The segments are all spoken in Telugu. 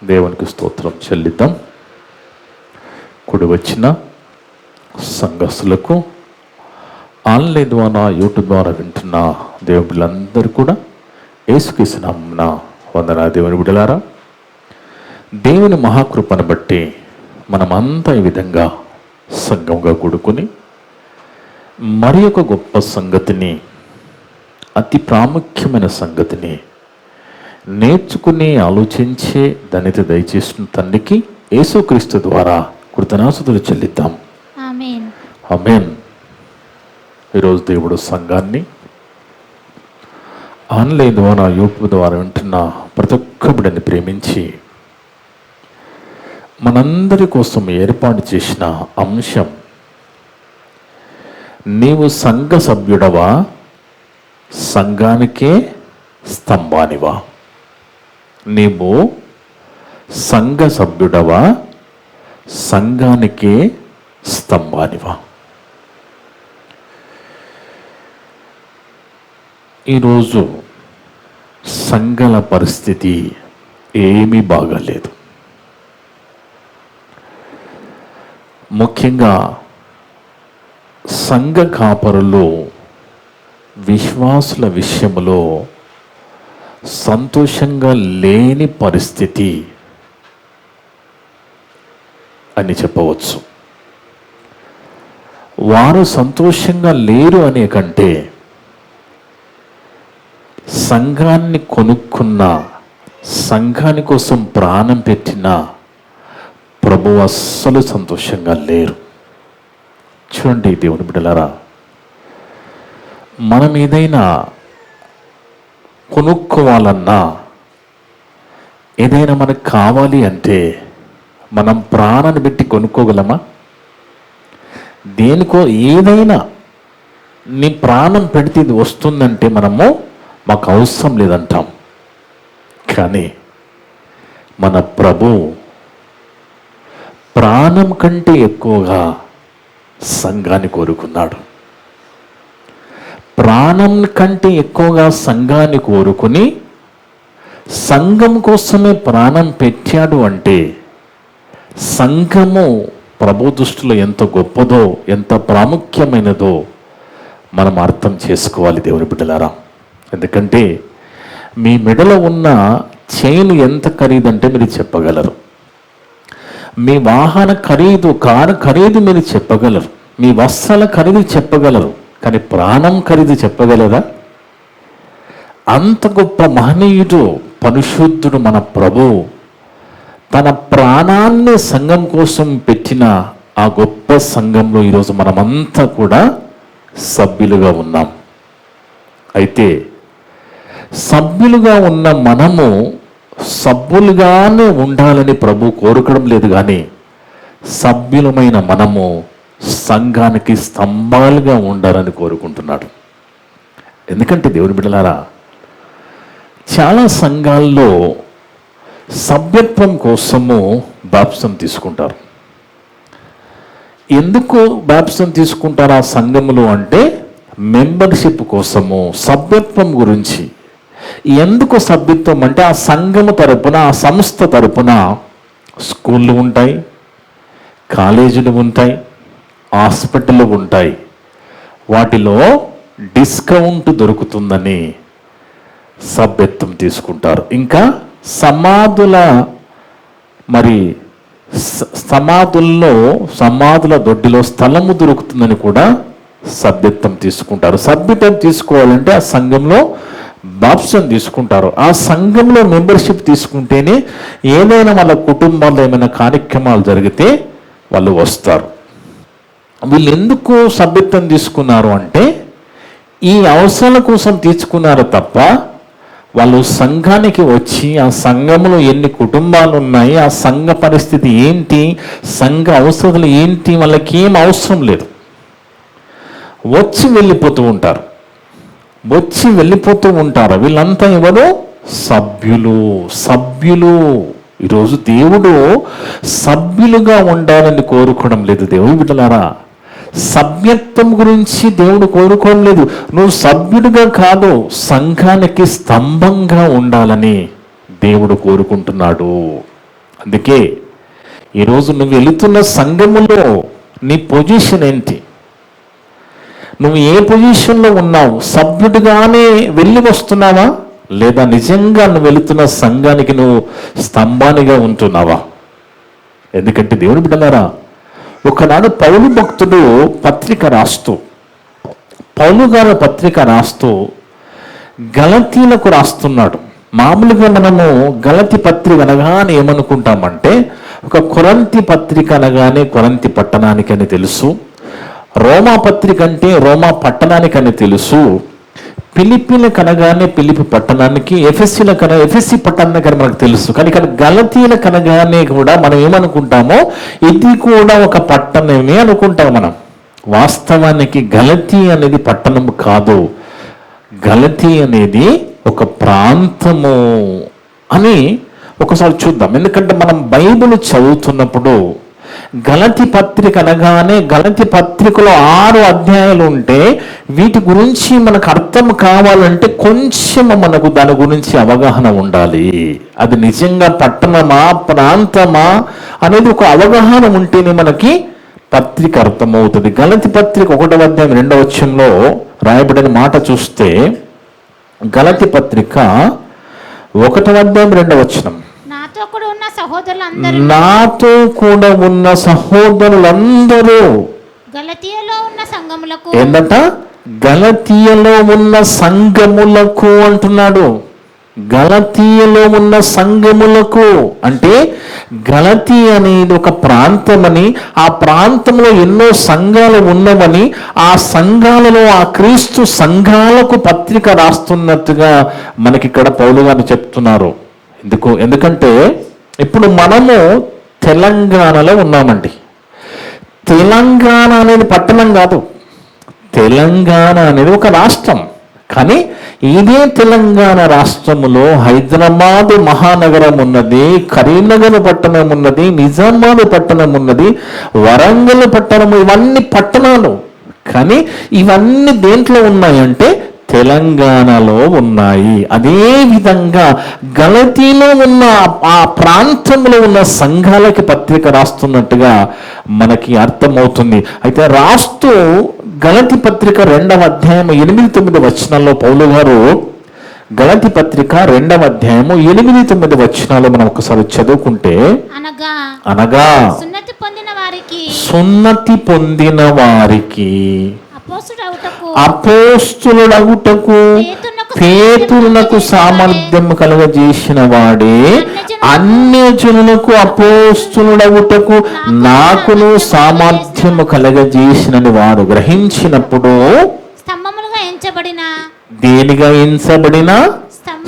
దేవునికి స్తోత్రం చెల్లిద్దాం. కూడి వచ్చిన సంఘస్థులకు, ఆన్లైన్ ద్వారా యూట్యూబ్ ద్వారా వింటున్న దేవుళ్ళందరూ కూడా యేసుక్రీస్తు నామమున వందనాలు. దేవుని బిడ్డలారా, దేవుని మహాకృపను బట్టి మనమంతా ఈ విధంగా సంఘంగా కూడుకుని మరి ఒక గొప్ప సంగతిని, అతి ప్రాముఖ్యమైన సంగతిని నేర్చుకుని ఆలోచించే ధన్యత దయచేసిన తండ్రికి యేసుక్రీస్తు ద్వారా కృతజ్ఞతాస్తుతులు చెల్లిద్దాం. ఆమేన్. ఆమేన్. ఈరోజు దేవుడు సంఘాన్ని ఆన్లైన్ ద్వారా యూట్యూబ్ ద్వారా వింటున్న ప్రతి ఒక్క బిడ్డని ప్రేమించి మనందరి కోసం ఏర్పాటు చేసిన అంశం, నీవు సంఘ సభ్యుడవా, సంఘానికే స్తంభానివా? నీవు సంఘ సభ్యుడవా, సంఘానికే స్తంభానివా? ఈరోజు సంఘాల పరిస్థితి ఏమీ బాగాలేదు. ముఖ్యంగా సంఘ కాపరులు విశ్వాసుల విషయంలో సంతోషంగా లేని పరిస్థితి అని చెప్పవచ్చు. వారు సంతోషంగా లేరు అనే కంటే సంఘాన్ని కొనుక్కున్న, సంఘాని కోసం ప్రాణం పెట్టిన ప్రభువు అస్సలు సంతోషంగా లేరు. చూడండి దేవుని బిడ్డలారా, మనం ఏదైనా కొనుక్కోవాలన్నా, ఏదైనా మనకు కావాలి అంటే మనం ప్రాణాన్ని పెట్టి కొనుక్కోగలమా? దేనికో ఏదైనా నీ ప్రాణం పెడితే ఇది వస్తుందంటే మనము మాకు అవసరం లేదంటాం. కానీ మన ప్రభు ప్రాణం కంటే ఎక్కువగా సంఘాన్ని కోరుకున్నాడు. ప్రాణం కంటే ఎక్కువగా సంఘాన్ని కోరుకుని సంఘం కోసమే ప్రాణం పెట్టాడు అంటే సంఘము ప్రభు దృష్టిలో ఎంత గొప్పదో, ఎంత ప్రాముఖ్యమైనదో మనం అర్థం చేసుకోవాలి దేవుని బిడ్డలారా. ఎందుకంటే మీ మెడలో ఉన్న చైన్ ఎంత ఖరీదంటే మీరు చెప్పగలరు. మీ వాహన ఖరీదు, కారు ఖరీదు మీరు చెప్పగలరు. మీ వస్త్రాల ఖరీదు చెప్పగలరు. కానీ ప్రాణం ఖరీదు చెప్పగలరా? అంత గొప్ప మహనీయుడు, పరిశుద్ధుడు మన ప్రభు తన ప్రాణాన్ని సంఘం కోసం పెట్టిన ఆ గొప్ప సంఘంలో ఈరోజు మనమంతా కూడా సభ్యులుగా ఉన్నాం. అయితే సభ్యులుగా ఉన్న మనము సభ్యులుగానే ఉండాలని ప్రభు కోరుకోవడం లేదు. కానీ సభ్యులమైన మనము సంఘానికి స్తంభాలుగా ఉండాలని కోరుకుంటున్నాడు. ఎందుకంటే దేవుని బిడ్డలారా, చాలా సంఘాల్లో సభ్యత్వం కోసము బాప్టిజం తీసుకుంటారు. ఎందుకు బాప్టిజం తీసుకుంటారు ఆ సంఘములో అంటే మెంబర్షిప్ కోసము, సభ్యత్వం గురించి. ఎందుకు సభ్యత్వం అంటే ఆ సంఘము తరపున, ఆ సంస్థ తరపున స్కూళ్ళు ఉంటాయి, కాలేజీలు ఉంటాయి, హాస్పిటళ్ళు ఉంటాయి. వాటిలో డిస్కౌంట్ దొరుకుతుందని సభ్యత్వం తీసుకుంటారు. ఇంకా సమాధుల దొడ్డిలో స్థలము దొరుకుతుందని కూడా సభ్యత్వం తీసుకుంటారు. సభ్యత్వం తీసుకోవాలంటే ఆ సంఘంలో బాప్టిజం తీసుకుంటారు. ఆ సంఘంలో మెంబర్షిప్ తీసుకుంటేనే ఏదైనా వాళ్ళ కుటుంబాల్లో ఏమైనా కార్యక్రమాలు జరిగితే వాళ్ళు వస్తారు. వీళ్ళు ఎందుకు సభ్యత్వం తీసుకున్నారు అంటే ఈ అవసరాల కోసం తీసుకున్నారు తప్ప వాళ్ళు సంఘానికి వచ్చి ఆ సంఘంలో ఎన్ని కుటుంబాలు ఉన్నాయి, ఆ సంఘ పరిస్థితి ఏంటి, సంఘ అవసరాలు ఏంటి, వాళ్ళకి ఏం అవసరం లేదు. వచ్చి వెళ్ళిపోతూ ఉంటారు. వీళ్ళంతా ఎవరు? సభ్యులు. ఈరోజు దేవుడు సభ్యులుగా ఉండాలని కోరుకోవడం లేదు. దేవుని బిడ్డలారా, సభ్యత్వం గురించి దేవుడు కోరుకోవడం లేదు. నువ్వు సభ్యుడిగా కాదు, సంఘానికి స్తంభంగా ఉండాలని దేవుడు కోరుకుంటున్నాడు. అందుకే ఈరోజు నువ్వు వెళుతున్న సంఘములో నీ పొజిషన్ ఏంటి? నువ్వు ఏ పొజిషన్లో ఉన్నావు? సభ్యుడిగానే వెళ్ళి వస్తున్నావా, లేదా నిజంగా నువ్వు వెళుతున్న సంఘానికి నువ్వు స్తంభానిగా ఉంటున్నావా? ఎందుకంటే దేవుని బిడ్డలారా, ఒకనాడు పౌలు భక్తుడు పౌలు గారు పత్రిక రాస్తూ గలతీలకు రాస్తున్నాడు. మామూలుగా మనము గలతి పత్రిక అనగానే ఏమనుకుంటామంటే ఒక కొరంతి పత్రిక అనగానే కొరంతి పట్టణానికని తెలుసు, రోమా పత్రిక అంటే రోమా పట్టణానికని తెలుసు, ఫిలిప్పీలకు అనగానే ఫిలిప్పి పట్టణానికి, ఎఫెసి పట్టణానికి అని మనకు తెలుసు. కానీ ఇక్కడ గలతీలకు అనగానే కూడా మనం ఏమనుకుంటామో ఇది కూడా ఒక పట్టణమే అనుకుంటాం మనం. వాస్తవానికి గలతీ అనేది పట్టణం కాదు, గలతీ అనేది ఒక ప్రాంతము అని ఒకసారి చూద్దాం. ఎందుకంటే మనం బైబిల్ చదువుతున్నప్పుడు గలతి పత్రిక అనగానే గలతి పత్రికలో 6 అధ్యాయాలు ఉంటే వీటి గురించి మనకు అర్థం కావాలంటే కొంచెం మనకు దాని గురించి అవగాహన ఉండాలి. అది నిజంగా పట్టణమా ప్రాంతమా అనేది ఒక అవగాహన ఉంటేనే మనకి పత్రిక అర్థమవుతుంది. గలతి పత్రిక 1వ అధ్యాయం 2వ వచనంలో రాయబడిన మాట చూస్తే, గలతి పత్రిక 1వ అధ్యాయం 2వ వచనం, నాతో కూడా ఉన్న సహోదరులందరూ ఏంటంట? గలతీయలో ఉన్న సంఘములకు అంటున్నాడు. గలతీయలో ఉన్న సంఘములకు అంటే గలతీ అనేది ఒక ప్రాంతమని, ఆ ప్రాంతంలో ఎన్నో సంఘాలు ఉన్నవని, ఆ సంఘాలలో ఆ క్రీస్తు సంఘాలకు పత్రిక రాస్తున్నట్టుగా మనకి ఇక్కడ పౌలు గారు చెప్తున్నారు. ఎందుకంటే ఇప్పుడు మనము తెలంగాణలో ఉన్నామండి. తెలంగాణ అనేది పట్టణం కాదు, తెలంగాణ అనేది ఒక రాష్ట్రం. కానీ ఇదే తెలంగాణ రాష్ట్రములో హైదరాబాద్ మహానగరం ఉన్నది, కరీంనగర్ పట్టణం ఉన్నది, నిజామాబాద్ పట్టణం ఉన్నది, వరంగల్ పట్టణం, ఇవన్నీ పట్టణాలు. కానీ ఇవన్నీ దేంట్లో ఉన్నాయంటే తెలంగాణలో ఉన్నాయి. అదే విధంగా గలతీలో ఉన్న ఆ ప్రాంతంలో ఉన్న సంఘాలకి పత్రిక రాస్తున్నట్టుగా మనకి అర్థమవుతుంది. అయితే రాస్తూ గలతి పత్రిక 2వ అధ్యాయం 8-9 వచనాల్లో పౌలు గారు, గలతి పత్రిక 2వ అధ్యాయము 8-9 వచనాలు మనం ఒకసారి చదువుకుంటే, అనగా సున్నతి పొందిన వారికి అపోస్తులుడగుటకు పేతురునకు సామర్థ్యం కలుగజేసిన వాడే అన్యజనులకు అపోస్తులుడగుటకు నాకును సామర్థ్యము కలగజేసినని వారు గ్రహించినప్పుడు దేనిగా ఎంచబడిన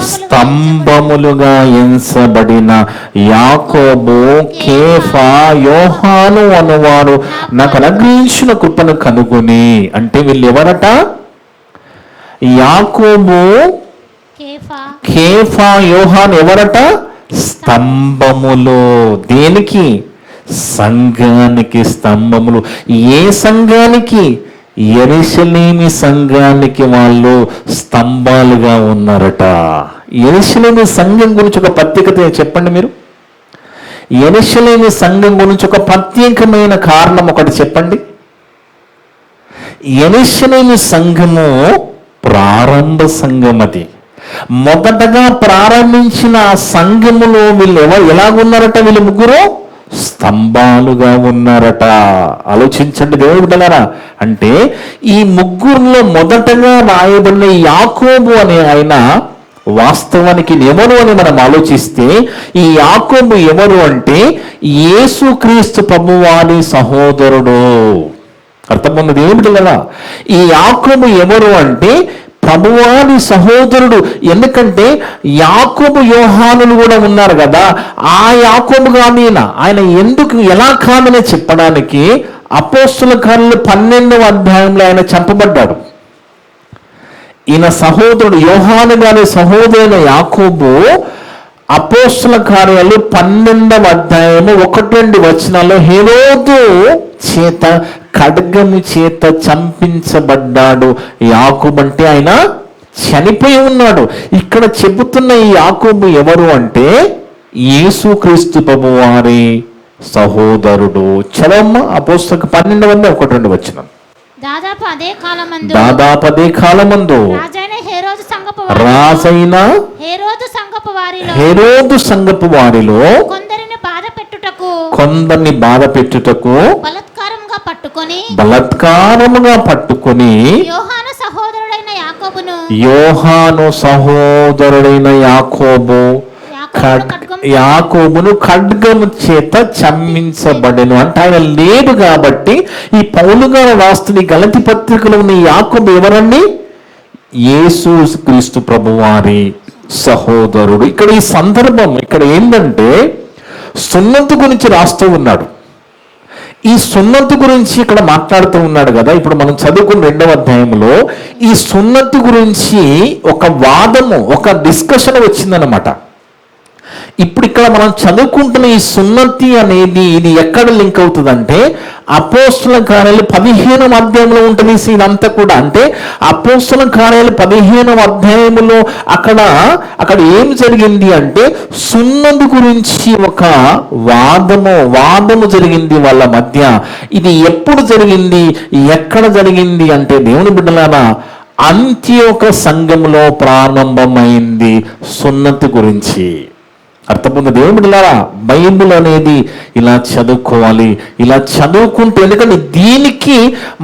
స్తంభములుగా ఎంచబడిన యాకోబు, కేఫా, యోహాను అనువారు నాకు అనుగ్రహించిన కృపను కనుగొని, అంటే వీళ్ళు ఎవరట? యాకోబు, కేఫా, యోహాను ఎవరట? స్తంభములు. దేనికి? సంఘానికి స్తంభములు. ఏ సంఘానికి? యెరూషలేము సంఘానికి వాళ్ళు స్తంభాలుగా ఉన్నారట. యెరూషలేము సంఘం గురించి ఒక ప్రత్యేకత చెప్పండి మీరు. యెరూషలేము సంఘం గురించి ఒక ప్రత్యేకమైన కారణం ఒకటి చెప్పండి. యెరూషలేము సంఘము ప్రారంభ సంఘం. అది మొదటగా ప్రారంభించిన ఆ సంఘములో వీళ్ళు ఎలాగున్నారట? వీళ్ళు ముగ్గురు స్తంభాలుగా ఉన్నారట. ఆలోచించండి దేవుని బిడ్డలారా. అంటే ఈ ముగ్గురులో మొదటగా రాయబడిన యాకోబు అనే ఆయన వాస్తవానికి ఎవరు అని మనం ఆలోచిస్తే, ఈ యాకోబు ఎవరు అంటే యేసుక్రీస్తు ప్రభువారి సహోదరుడు. అర్థమవుతుంది దేవుని బిడ్డలారా. ఈ యాకోబు ఎవరు అంటే ప్రభువాని సహోదరుడు. ఎందుకంటే యాకోబు, యోహానులు కూడా ఉన్నారు కదా, ఆ యాకోబు కానీ ఆయన ఎందుకు ఎలా కాదని చెప్పడానికి అపోస్తుల కార్యాలు 12వ అధ్యాయంలో ఆయన చంపబడ్డాడు. ఈయన సహోదరుడు యోహాను గారి సహోదరుడైన యాకోబు అపోస్తుల కార్యాలు 12వ అధ్యాయము 1-2 వచనాల్లో హేరోదు చేత ఖడ్గము చేత చంపించబడ్డాడు. యాకోబు అంటే ఆయన చనిపోయి ఉన్నాడు. ఇక్కడ చెబుతున్న ఈ యాకోబు ఎవరు అంటే యేసుక్రీస్తు ప్రభువారి సహోదరుడు. చదవమ్మా అపోస్తలుల 12:1-2 వచనం. దాదాపు అదే కాలమందు రాజైన హేరోదు సంఘపు వారిలో కొందరిని బాధ పెట్టుటకు బలాత్కారముగా పట్టుకొని యోహాను సహోదరుడైన యాకోబును ఖడ్గము చేత చంపించబడెను. అంటే ఆయన లేడు కాబట్టి ఈ పౌలు గారు రాస్తున్న గలతీ పత్రికలో ఉన్న యాకోబు ఎవరండి? యేసు క్రీస్తు ప్రభువారి సహోదరుడు. ఇక్కడ ఈ సందర్భం ఇక్కడ ఏంటంటే సున్నతు గురించి రాస్తూ ఉన్నాడు. ఈ సున్నతు గురించి ఇక్కడ మాట్లాడుతూ ఉన్నాడు కదా. ఇప్పుడు మనం చదువుకున్న 2వ అధ్యాయంలో ఈ సున్నతు గురించి ఒక వాదము, ఒక డిస్కషన్ వచ్చిందనమాట. ఇప్పుడు ఇక్కడ మనం చదువుకుంటున్న ఈ సున్నతి అనేది ఇది ఎక్కడ లింక్ అవుతుందంటే అపోస్తలుల కార్యాలు 15వ అధ్యాయంలో ఉంటుంది ఇదంతా కూడా. అంటే అపోస్తలుల కార్యాలు 15వ అధ్యాయంలో అక్కడ ఏం జరిగింది అంటే సున్నతి గురించి ఒక వాదము జరిగింది వాళ్ళ మధ్య. ఇది ఎప్పుడు జరిగింది, ఎక్కడ జరిగింది అంటే దేవుని బిడ్డలారా అంత్యోక సంఘంలో ప్రారంభమైంది సున్నతి గురించి. అర్థమైంది దేవుని బిడ్డలారా? బైబిల్ అనేది ఇలా చదువుకోవాలి, ఇలా చదువుకుంటూ, ఎందుకంటే దీనికి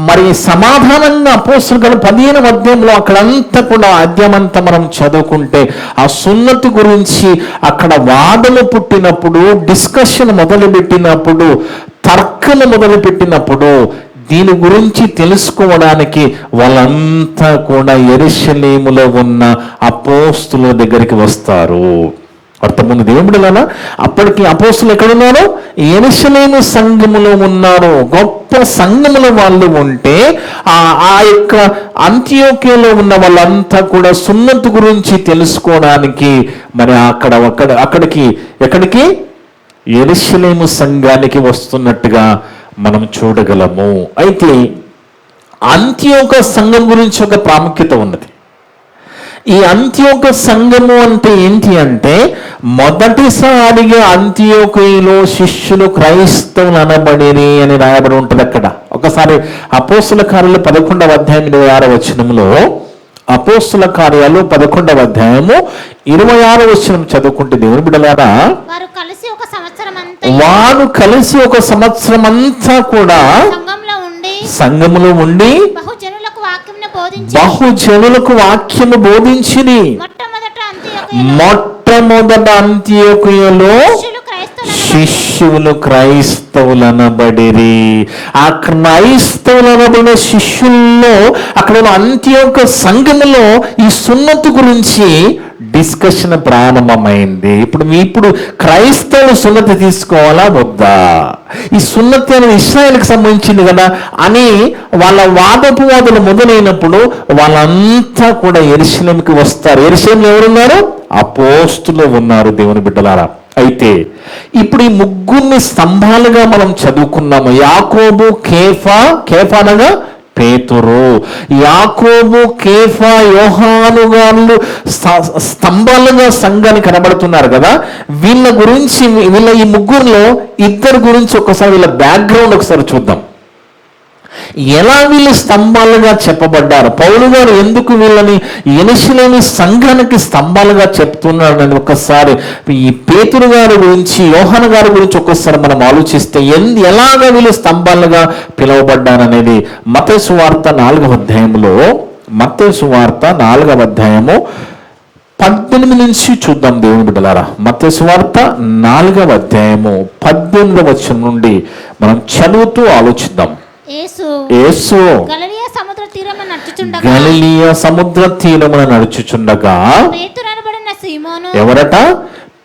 మరి సమాధానంగా అపోస్తలుల 15వ అధ్యాయంలో అక్కడంతా కూడా అధ్యాయమంతా మనం చదువుకుంటే ఆ సున్నతి గురించి అక్కడ వాదము పుట్టినప్పుడు, డిస్కషన్ మొదలుపెట్టినప్పుడు, తర్కము మొదలుపెట్టినప్పుడు దీని గురించి తెలుసుకోవడానికి వాళ్ళంతా కూడా యెరూషలేములో ఉన్న అపోస్తలుల దగ్గరికి వస్తారు. అర్థమైంది దేవుని బిడ్డలారా? అప్పటికి అపోస్తలులు ఎక్కడున్నారు? యెరూషలేము సంఘములో ఉన్నారు. గొప్ప సంఘములో వాళ్ళు ఉంటే ఆ యొక్క అంతియోక్యలో ఉన్న వాళ్ళంతా కూడా సున్నతి గురించి తెలుసుకోవడానికి మరి ఎక్కడికి యెరూషలేము సంఘానికి వస్తున్నట్టుగా మనం చూడగలము. అయితే అంత్యోక సంఘం గురించి ఒక ప్రాముఖ్యత ఉన్నది. ఈ అంత్యోక సంఘము అంటే ఏంటి అంటే మొదటిసారిగా అంత్యోకయలో శిష్యులు క్రైస్తవులు అనబడిరి అని రాయబడి ఉంటుంది. అక్కడ ఒకసారి అపోస్తలుల కార్యాలు 11వ అధ్యాయం 26వ వచనంలో, అపోస్తలుల కార్యాలు 11వ అధ్యాయము 26వ వచనం చదువుకుంటే దేవుని బిడ్డలారా వారు కలిసి ఒక సంవత్సరం అంతా కూడా సంఘములో ఉండి బహుజనులకు వాక్యము బోధించిరి. మొట్టమొదట అంత్యోకయలో శిష్యులు క్రైస్తవులనబడిరి. ఆ క్రైస్తవులనబడిన శిష్యుల్లో అక్కడ అంత్యోక సంఘములో ఈ సున్నతి గురించి డిస్కషన్ ప్రారంభమైంది. ఇప్పుడు క్రైస్తవులు సున్నతి తీసుకోవాలా వద్దా, ఈ సున్నతి అనేది ఇశ్రాయేలుకి సంబంధించింది కదా అని వాళ్ళ వాదోపవాదులు మొదలైనప్పుడు వాళ్ళంతా కూడా యెరూషలేముకి వస్తారు. యెరూషలేములో ఎవరున్నారు? అపోస్తలులు ఉన్నారు దేవుని బిడ్డలారా. అయితే ఇప్పుడు ఈ ముగ్గురిని స్తంభాలుగా మనం చదువుకున్నాము. యాకోబు, కేఫా అనగా పేతురు, యాకోబు, కేఫా, యోహాను గారు స్తంభాలుగా సంఘానికి కనబడుతున్నారు కదా. వీళ్ళ ఈ ముగ్గురులో ఇద్దరు గురించి ఒకసారి వీళ్ళ బ్యాక్గ్రౌండ్ ఒకసారి చూద్దాం. ఎలా వీళ్ళు స్తంభాలుగా చెప్పబడ్డారు, పౌలు గారు ఎందుకు వీళ్ళని యెరూషలేము సంఘానికి స్తంభాలుగా చెప్తున్నాడు అని ఒకసారి ఈ పేతురు గారి గురించి, యోహాను గారి గురించి ఒక్కసారి మనం ఆలోచిస్తే ఎలాగా వీళ్ళు స్తంభాలుగా పిలువబడ్డారనేది మత్తయి సువార్త 4వ అధ్యాయంలో, మత్తయి సువార్త 4వ అధ్యాయము 18 నుంచి చూద్దాం దేవుని బిడ్డలారా. మత్తయి సువార్త 4వ అధ్యాయము 18వ వచనం నుండి మనం చదువుతూ ఆలోచిద్దాం. యేసు గలిలయ సముద్ర తీరమున నడుచుచుండగా ఎవరట?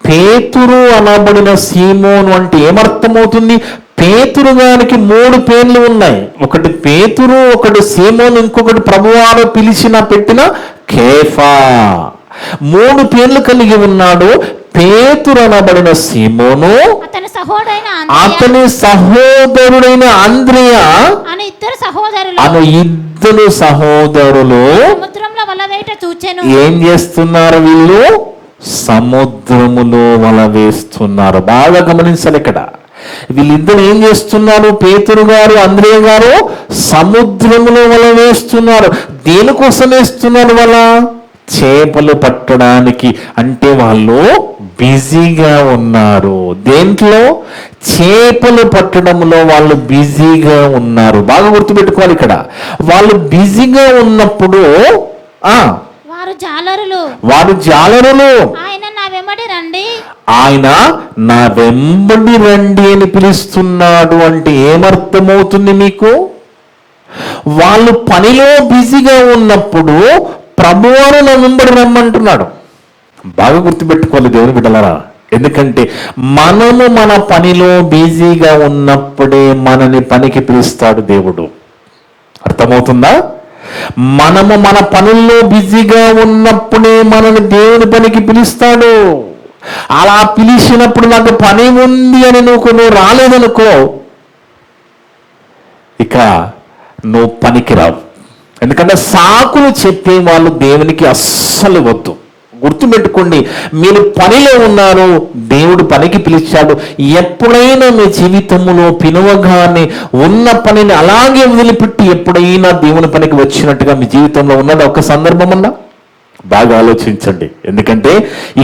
పేతురు అనబడిన సీమోను. అంటే ఏమర్థమవుతుంది? పేతురు గారికి 3 పేర్లు ఉన్నాయి. ఒకటి పేతురు, ఒకటి సీమోను, ఇంకొకటి ప్రభువారు పెట్టిన కేఫా. 3 పేర్లు కలిగి ఉన్నాడు. పేతురు అనబడిన సీమోను, అతని సహోదరుడైన అంద్రియ అను ఇద్దరు సహోదరులు ఏం చేస్తున్నారు? వీళ్ళు సముద్రములో వల వేస్తున్నారు. బాగా గమనించాలి ఇక్కడ. వీళ్ళిద్దరు ఏం చేస్తున్నారు? పేతురు గారు, అంద్రేయ గారు సముద్రములో వల వేస్తున్నారు. దేనికోసం వేస్తున్నారు వల? చేపలు పట్టడానికి. అంటే వాళ్ళు బిజీగా ఉన్నారు. దేంట్లో? చేపలు పట్టడంలో వాళ్ళు బిజీగా ఉన్నారు. బాగా గుర్తుపెట్టుకోవాలి ఇక్కడ. వాళ్ళు బిజీగా ఉన్నప్పుడు వారు జాలరులు ఆయన నా వెంబడి రండి అని పిలుస్తున్నాడు. అంటే ఏమర్థమవుతుంది మీకు? వాళ్ళు పనిలో బిజీగా ఉన్నప్పుడు ప్రభువును నా వెంబడి రమ్మంటున్నాడు. బాగా గుర్తుపెట్టుకోవాలి దేవుని బిడ్డలారా. ఎందుకంటే మనము మన పనిలో బిజీగా ఉన్నప్పుడే మనని పనికి పిలుస్తాడు దేవుడు. అర్థమవుతుందా? మనము మన పనుల్లో బిజీగా ఉన్నప్పుడే మనని దేవుని పనికి పిలుస్తాడు. అలా పిలిచినప్పుడు నాకు పని ఉంది అని నువ్వు రాలేదనుకో, ఇక నువ్వు పనికి రావు. ఎందుకంటే సాకులు చెప్పే వాళ్ళు దేవునికి అస్సలు వద్దు. గుర్తుపెట్టుకోండి, మీరు పనిలో ఉన్నారు, దేవుడు పనికి పిలిచాడు. ఎప్పుడైనా మీ జీవితంలో పిలువగానే ఉన్న పనిని అలాగే వదిలిపెట్టి ఎప్పుడైనా దేవుని పనికి వచ్చినట్టుగా మీ జీవితంలో ఉన్నది ఒక సందర్భం అన్నా? బాగా ఆలోచించండి. ఎందుకంటే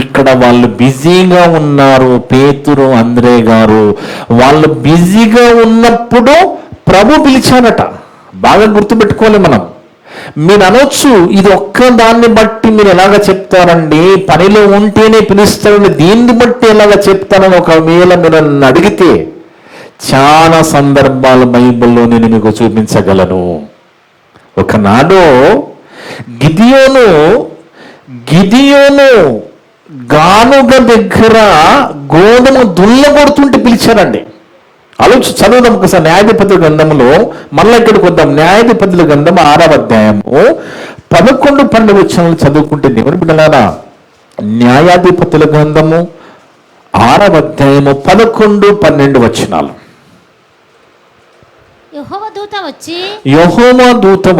ఇక్కడ వాళ్ళు బిజీగా ఉన్నారు. పేతురు, అంద్రేయ గారు వాళ్ళు బిజీగా ఉన్నప్పుడు ప్రభు పిలిచాడట. బాగా గుర్తుపెట్టుకోవాలి మనం. మీరు అనొచ్చు, ఇది ఒక్క దాన్ని బట్టి మీరు ఎలాగ చెప్తారండి? పనిలో ఉంటేనే పిలుస్తారని దీన్ని బట్టి ఎలాగ చెప్తారని ఒకవేళ మీరు నన్ను అడిగితే చాలా సందర్భాలు బైబిల్లో నేను మీకు చూపించగలను. ఒకనాడు గిదియోను గానుగ దగ్గర గోధుమ దుల్లగొడుతుంటే పిలిచారండి. చదువుదాం ఒకసారి న్యాయాధిపతుల గ్రంథంలో. మళ్ళీ ఇక్కడికి వద్దాం. న్యాయాధిపతుల గ్రంథం 6వ అధ్యాయము 11-12 వచనాలు చదువుకుంటే దేవుని బిడ్డలారా, న్యాయాధిపతుల గ్రంథము 6వ అధ్యాయము 11-12 వచనాలు. యెహోవా దూత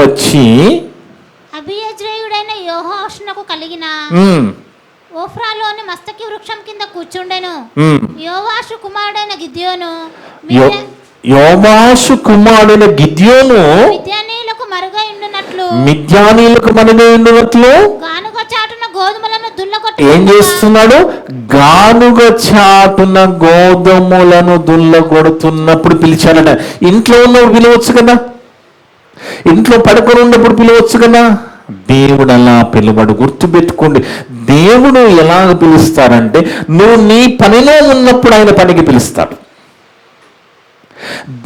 వచ్చి అబీయజ్రీయుడైన యోవాషునకు కలిగిన ఓఫ్రాలోని మస్తకి వృక్షం కింద కూర్చుండెను. యోవాషు కుమారుడైన గిద్యోను మిద్యానీయులకు మరుగై ఉండునట్లు గానుగ చాటున గోధుమలను దుల్లగొట్టు. ఏం చేస్తున్నాడు? గానుగ చాటున గోధుమలను దుల్లగొడుతున్నప్పుడు పిలిచాడట. ఇంట్లో ఉన్నప్పుడు పిలవచ్చు కదా, ఇంట్లో పడుకొని ఉన్నప్పుడు పిలవచ్చు కదా. దేవుడు అలా పిలువడు. గుర్తుపెట్టుకోండి, దేవుడు ఎలాగ పిలుస్తారంటే నువ్వు నీ పనిలో ఉన్నప్పుడు ఆయన పనికి పిలుస్తాడు.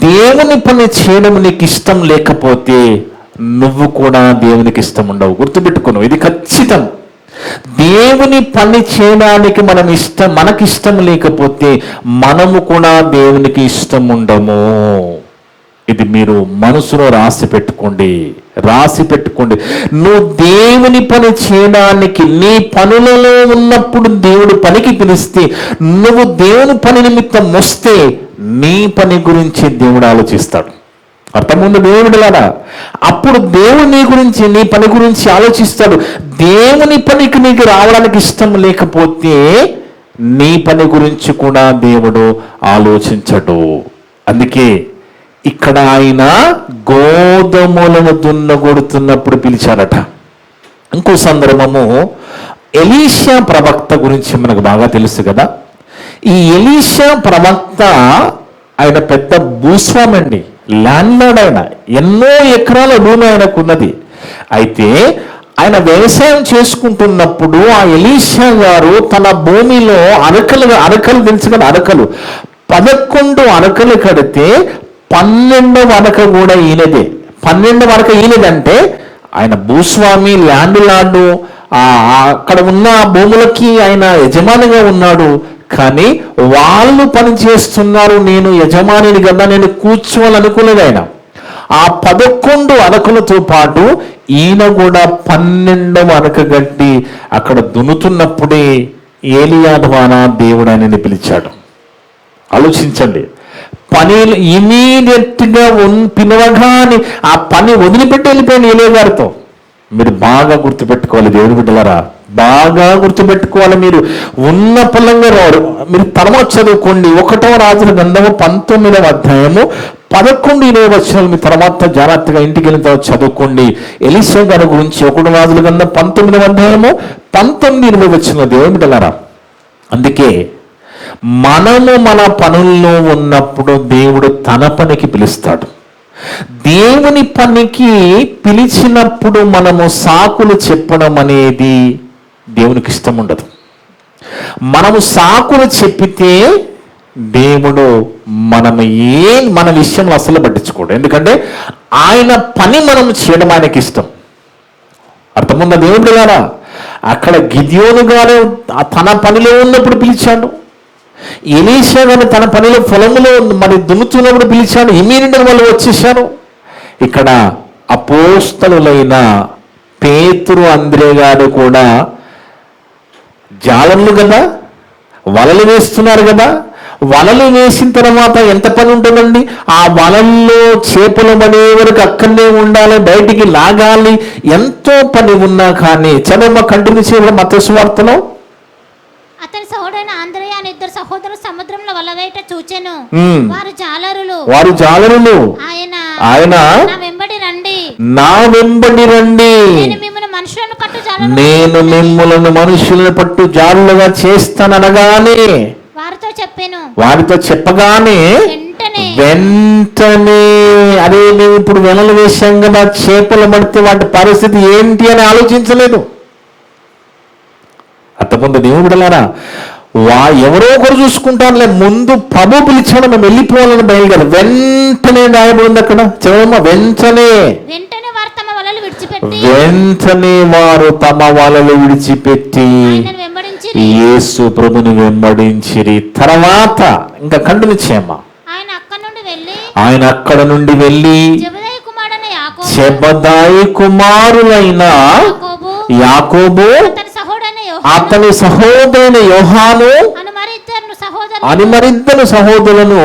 దేవుని పని చేయడం నీకు ఇష్టం లేకపోతే నువ్వు కూడా దేవునికి ఇష్టం ఉండవు. గుర్తుపెట్టుకున్నావు, ఇది ఖచ్చితం. దేవుని పని చేయడానికి మనకి ఇష్టం లేకపోతే మనము కూడా దేవునికి ఇష్టం ఉండము. ఇది మీరు మనసులో రాసి పెట్టుకోండి. నువ్వు దేవుని పని చేయడానికి నీ పనులలో ఉన్నప్పుడు దేవుడు పనికి పిలిస్తే, నువ్వు దేవుని పని నిమిత్తం వస్తే నీ పని గురించి దేవుడు ఆలోచిస్తాడు. అర్థముందు దేవుడిలారా? అప్పుడు దేవుడు నీ గురించి, నీ పని గురించి ఆలోచిస్తాడు. దేవుని పనికి నీకు రావడానికి ఇష్టం లేకపోతే నీ పని గురించి కూడా దేవుడు ఆలోచించడు. అందుకే ఇక్కడ ఆయన గోధుమలను దున్నగొడుతున్నప్పుడు పిలిచారట. ఇంకో సందర్భము ఎలీషా ప్రవక్త గురించి మనకు బాగా తెలుసు కదా. ఈ ఎలీషా ప్రవక్త ఆయన పెద్ద భూస్వామి అండి, ల్యాండ్ లార్డ్. ఆయన ఎన్నో ఎకరాల భూమి ఆయనకున్నది. అయితే ఆయన వ్యవసాయం చేసుకుంటున్నప్పుడు ఆ ఎలీషా గారు తన భూమిలో అరకలు తెలుసు కదా, అరకలు 11 అరకలు కడితే 12వ అరక కూడా ఈయనదే. 12వ అరక ఈయనదంటే ఆయన భూస్వామి, ల్యాండ్ లార్డు. అక్కడ ఉన్న భూములకి ఆయన యజమానిగా ఉన్నాడు. కానీ వాళ్ళు పని చేస్తున్నారు, నేను యజమానిని కదా, నేను కూర్చోవాలనుకునేది ఆయన. ఆ 11 అరకులతో పాటు ఈయన కూడా 12వ అరక గట్టి అక్కడ దున్నుతున్నప్పుడే ఏలియా ద్వారా దేవుడు ఆయనని పిలిచాడు. ఆలోచించండి, పని ఇమీడియట్ గా పిలవగానే ఆ పని వదిలిపెట్టి వెళ్ళిపోయిన ఏలియా గారితో. మీరు బాగా గుర్తుపెట్టుకోవాలి దేవుని బిడ్డలారా, బాగా గుర్తుపెట్టుకోవాలి. మీరు ఉన్న పొలంగా రారు. మీరు తర్వాత చదువుకోండి. 1వ రాజుల గ్రంథము 19వ అధ్యాయము 11-20 వచనాలు మీ తర్వాత జాగ్రత్తగా ఇంటికి వెళ్ళిన తర్వాత చదువుకోండి. ఎలీషా గారి గురించి 1వ రాజుల గ్రంథం 19వ అధ్యాయము 19-20 వచనాలు దేవుని బిడ్డలారా. అందుకే మనము మన పనుల్లో ఉన్నప్పుడు దేవుడు తన పనికి పిలుస్తాడు. దేవుని పనికి పిలిచినప్పుడు మనము సాకులు చెప్పడం అనేది దేవునికి ఇష్టం ఉండదు. మనము సాకులు చెప్పితే దేవుడు మన విషయంలో అసలు పట్టించుకోడు. ఎందుకంటే ఆయన పని మనం చేయడం ఆయనకి ఇష్టం. అర్థమున్న దేవుడు గారా, అక్కడ గిద్యోను గారు తన పనిలో ఉన్నప్పుడు పిలిచాడు. ఎలీషా గారు తన పనిలో పొలములో మరి దున్నుతున్నప్పుడు పిలిచాడు. ఇమీడియట్గా వాళ్ళు వచ్చేసారు. ఇక్కడ అపోస్తలులైన పేతురు, అంద్రే గారు కూడా జాలర్లు కదా, వలలు వేస్తున్నారు కదా. వలలు వేసిన తర్వాత ఎంత పని ఉంటుందండి? ఆ వలల్లో చేపలు పడే వరకు అక్కడనే ఉండాలి, బయటికి లాగాలి, ఎంతో పని ఉన్నా కానీ చదవ కంటిన్యూ చేయడం మత్తయి సువార్తలో. అతని సహోదరుడైన ఆంద్రెయ అనే 2 సహోదరులు సముద్రంలో వలవేట చూచెను. వారు జాలరులు. ఆయన నా వెంబడి రండి, నేను మిమ్మల్ని మనుషులను పట్టు జారులుగా చేస్తాననగానే వారితో చెప్పగానే వెంటనే అదే మేము ఇప్పుడు వెనలు వేసాం కదా, చేపలు పడితే వాటి పరిస్థితి ఏంటి అని ఆలోచించలేదు. అంతకుముందు దేవుడు బిడ్డలారా, ఎవరో ఒకరు చూసుకుంటానులే, ముందు ప్రభు పిలిచాడు, మేము వెళ్ళిపోవాలని బయలుదేరు. వెంటనే రాయబడింది అక్కడ చదవమ్మా. వెంటనే వారు తమ వలలు విడిచిపెట్టి యేసు ప్రభుని వెంబడించిరి. తర్వాత ఇంకా కంటిన్యూ చేయమ్మా. ఆయన అక్కడ నుండి వెళ్ళి జెబెదాయి కుమారులైన యాకోబు, అతని సహోదరుని యోహాను అని మరిద్దరు సహోదరులను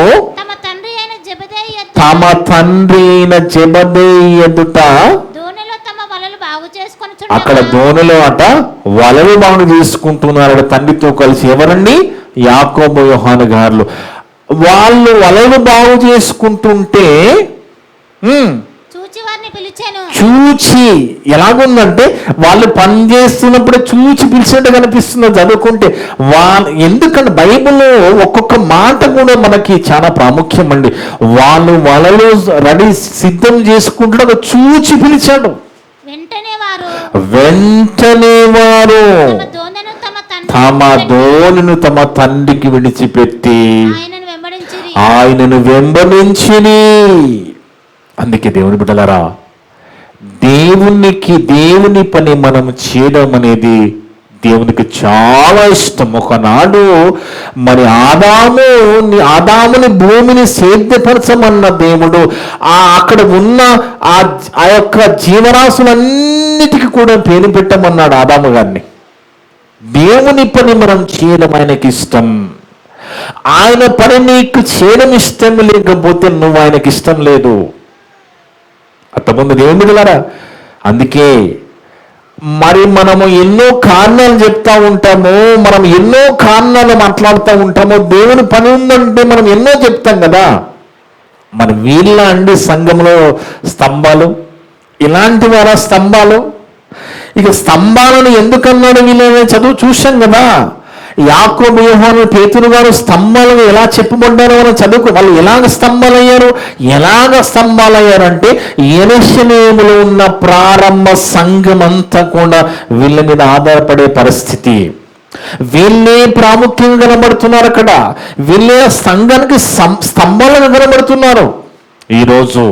తమ తండ్రి అయిన జెబెదాయి ఎదుట, అక్కడ దోణిలో వలలు బాగు చేసుకుంటున్నారు తండ్రితో కలిసి. ఎవరండి? యాకోబు, యోహాను గారు. వాళ్ళు వలలు బాగు చేసుకుంటుంటే చూచి ఎలాగుందంటే వాళ్ళు పని చేస్తున్నప్పుడే చూచి పిలిచినట్టు కనిపిస్తుంది చదువుకుంటే. ఎందుకంటే బైబిల్లో ఒక్కొక్క మాట కూడా మనకి చాలా ప్రాముఖ్యం అండి. వాళ్ళు వలలు రెడీ సిద్ధం చేసుకుంటే చూచి పిలిచాడు. వెంటనే వారు తమ దోణిను తమ తండ్రికి విడిచిపెట్టి ఆయనను వెంబడించిరి. అందుకే దేవుని బిడ్డలారా, దేవుని పని మనం చేయడం అనేది దేవునికి చాలా ఇష్టం. ఒకనాడు మరి ఆదాముని భూమిని సేద్యపరచమన్న దేవుడు అక్కడ ఉన్న ఆ యొక్క జీవరాశులన్నిటికీ కూడా పేరు పెట్టమన్నాడు ఆదాము గారిని. దేవుని పని మనం చేయడం ఆయనకి ఇష్టం. ఆయన పని నీకు చేయడం ఇష్టం లేకపోతే నువ్వు ఆయనకి ఇష్టం లేదు. అంతకుముందు దేవుని బిడ్డలారా, అందుకే మరి మనము ఎన్నో కారణాలు చెప్తా ఉంటాము, మనం ఎన్నో కారణాలు మాట్లాడుతూ ఉంటాము. దేవుని పని ఉందంటే మనం ఎన్నో చెప్తాం కదా. మరి వీళ్ళ అండి సంఘంలో స్తంభాలు, ఇలాంటి వారా స్తంభాలు? ఇక స్తంభాలను ఎందుకన్నాడు వీళ్ళని చదువు చూశాం కదా. యాకోబు, యోహాను, పేతురు గారు స్తంభాలను ఎలా చెప్పబడ్డారో మనం చదువుకో. వాళ్ళు ఎలాగ స్తంభాలయ్యారు అంటే యెరూషలేములో ఉన్న ప్రారంభ సంఘం అంతా కూడా వీళ్ళ మీద ఆధారపడే పరిస్థితి. వీళ్ళే ప్రాముఖ్యంగా కనబడుతున్నారు అక్కడ. వీళ్ళే సంఘానికి స్తంభాలను కనబడుతున్నారు. ఈరోజు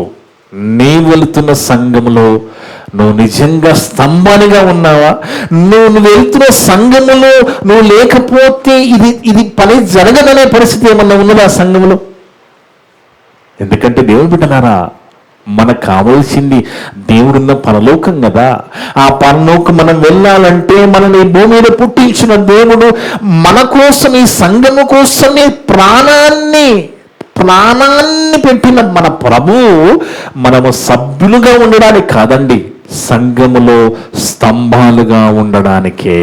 నీ వెళుతున్న సంఘములో నువ్వు నిజంగా స్తంభానిగా ఉన్నావా? నువ్వు వెళ్తున్న సంఘములో నువ్వు లేకపోతే ఇది పని జరగదనే పరిస్థితి ఏమన్నా ఉన్నదా సంఘములో? ఎందుకంటే దేవుని బిడ్డలారా, మనకు కావలసింది దేవుడున్న పరలోకం కదా. ఆ పరలోకం మనం వెళ్ళాలంటే మనల్ని భూమి మీద పుట్టించిన దేవుడు మన కోసం, ఈ సంఘము కోసమే ప్రాణాన్ని పెట్టిన మన ప్రభువు మనము సభ్యులుగా ఉండడానికి కాదండి, సంఘములో స్తంభాలుగా ఉండడానికే.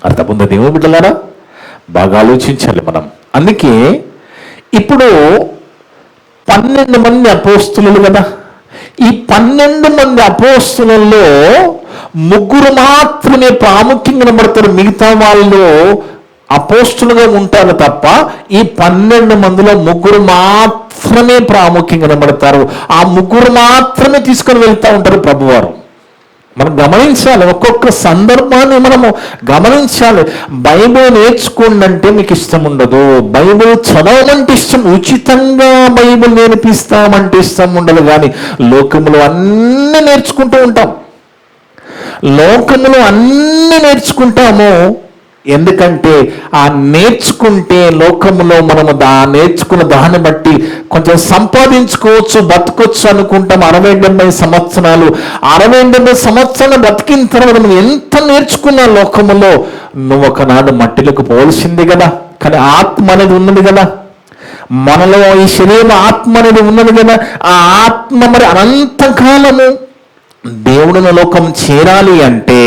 అర్థముందా దేవుని బిడ్డలారా? బాగా ఆలోచించాలి మనం. అందుకే ఇప్పుడు 12 మంది అపోస్తులు కదా, ఈ 12 మంది అపోస్తులలో 3 మాత్రమే ప్రాముఖ్యంగా కనబడతారు. మిగతా వాళ్ళు అపోస్తులుగా ఉంటారు తప్ప ఈ 12 మందిలో 3 మాత్రమే ప్రాముఖ్యంగా కనబడతారు. ఆ 3 మాత్రమే తీసుకొని వెళ్తూ ఉంటారు ప్రభువారు. మనం గమనించాలి, ఒక్కొక్క సందర్భాన్ని మనము గమనించాలి. బైబిల్ నేర్చుకోండి అంటే మీకు ఇష్టం ఉండదు, బైబిల్ చదవమంటే ఇష్టం, ఉచితంగా బైబిల్ నేర్పిస్తామంటే ఇష్టం ఉండదు. కానీ లోకములో అన్నీ నేర్చుకుంటూ ఉంటాం, లోకములో అన్నీ నేర్చుకుంటాము. ఎందుకంటే ఆ నేర్చుకుంటే లోకములో మనము నేర్చుకున్న దాన్ని బట్టి కొంచెం సంపాదించుకోవచ్చు, బతకొచ్చు అనుకుంటాం. 60-70 సంవత్సరాలు 60-70 సంవత్సరాలు బతికిన తర్వాత నువ్వు ఎంత నేర్చుకున్నా లోకములో నువ్వు ఒకనాడు మట్టిలోకి పోవలసింది కదా. కానీ ఆత్మ అనేది ఉన్నది కదా మనలో, ఈ శరీరం ఆత్మ అనేది ఉన్నది కదా. ఆ ఆత్మ మరి అనంతకాలము దేవుని లోకం చేరాలి అంటే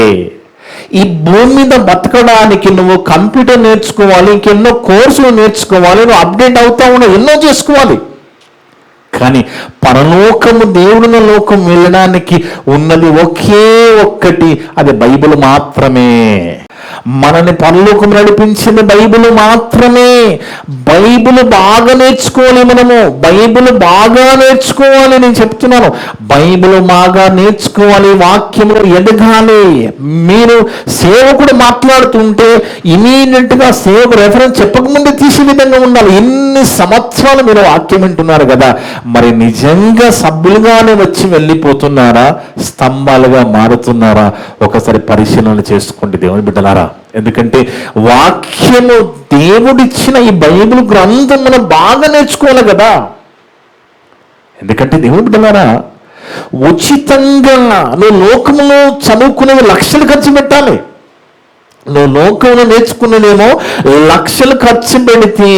ఈ భూమి మీద బతకడానికి నువ్వు కంప్యూటర్ నేర్చుకోవాలి, ఇంకెన్నో కోర్సులు నేర్చుకోవాలి, నువ్వు అప్డేట్ అవుతా ఉన్నావు, ఎన్నో చేసుకోవాలి. కానీ పరలోకము, దేవుని లోకం వెళ్ళడానికి ఉన్నది ఒకే ఒక్కటి, అది బైబిల్ మాత్రమే. మనని పరలోకం నడిపించింది బైబిల్ మాత్రమే. బైబిల్ బాగా నేర్చుకోవాలి, మనము బైబిల్ బాగా నేర్చుకోవాలి. నేను చెప్తున్నాను, బైబిల్ బాగా నేర్చుకోవాలి, వాక్యములు ఎదగాలి. మీరు సేవకుడు మాట్లాడుతుంటే ఇమీడియట్గా సేవకు రెఫరెన్స్ చెప్పకముందే తీసే విధంగా ఉండాలి. ఎన్ని సంవత్సరాలు మీరు వాక్యం వింటున్నారు కదా, మరి నిజంగా సభ్యులుగానే వచ్చి వెళ్ళిపోతున్నారా, స్తంభాలుగా మారుతున్నారా? ఒకసారి పరిశీలన చేసుకోండి దేవుని బిడ్డలారా. ఎందుకంటే వాక్యము, దేవుడిచ్చిన ఈ బైబిల్ గ్రంథం మనం బాగా నేర్చుకోవాలి కదా. ఎందుకంటే దేవుని బిడ్డలారా, ఉచితంగా నువ్వు లోకములో చదువుకునేవి లక్షలు ఖర్చు పెట్టాలి. నువ్వు లోకంలో నేర్చుకున్నదేమో లక్షలు ఖర్చు పెడితే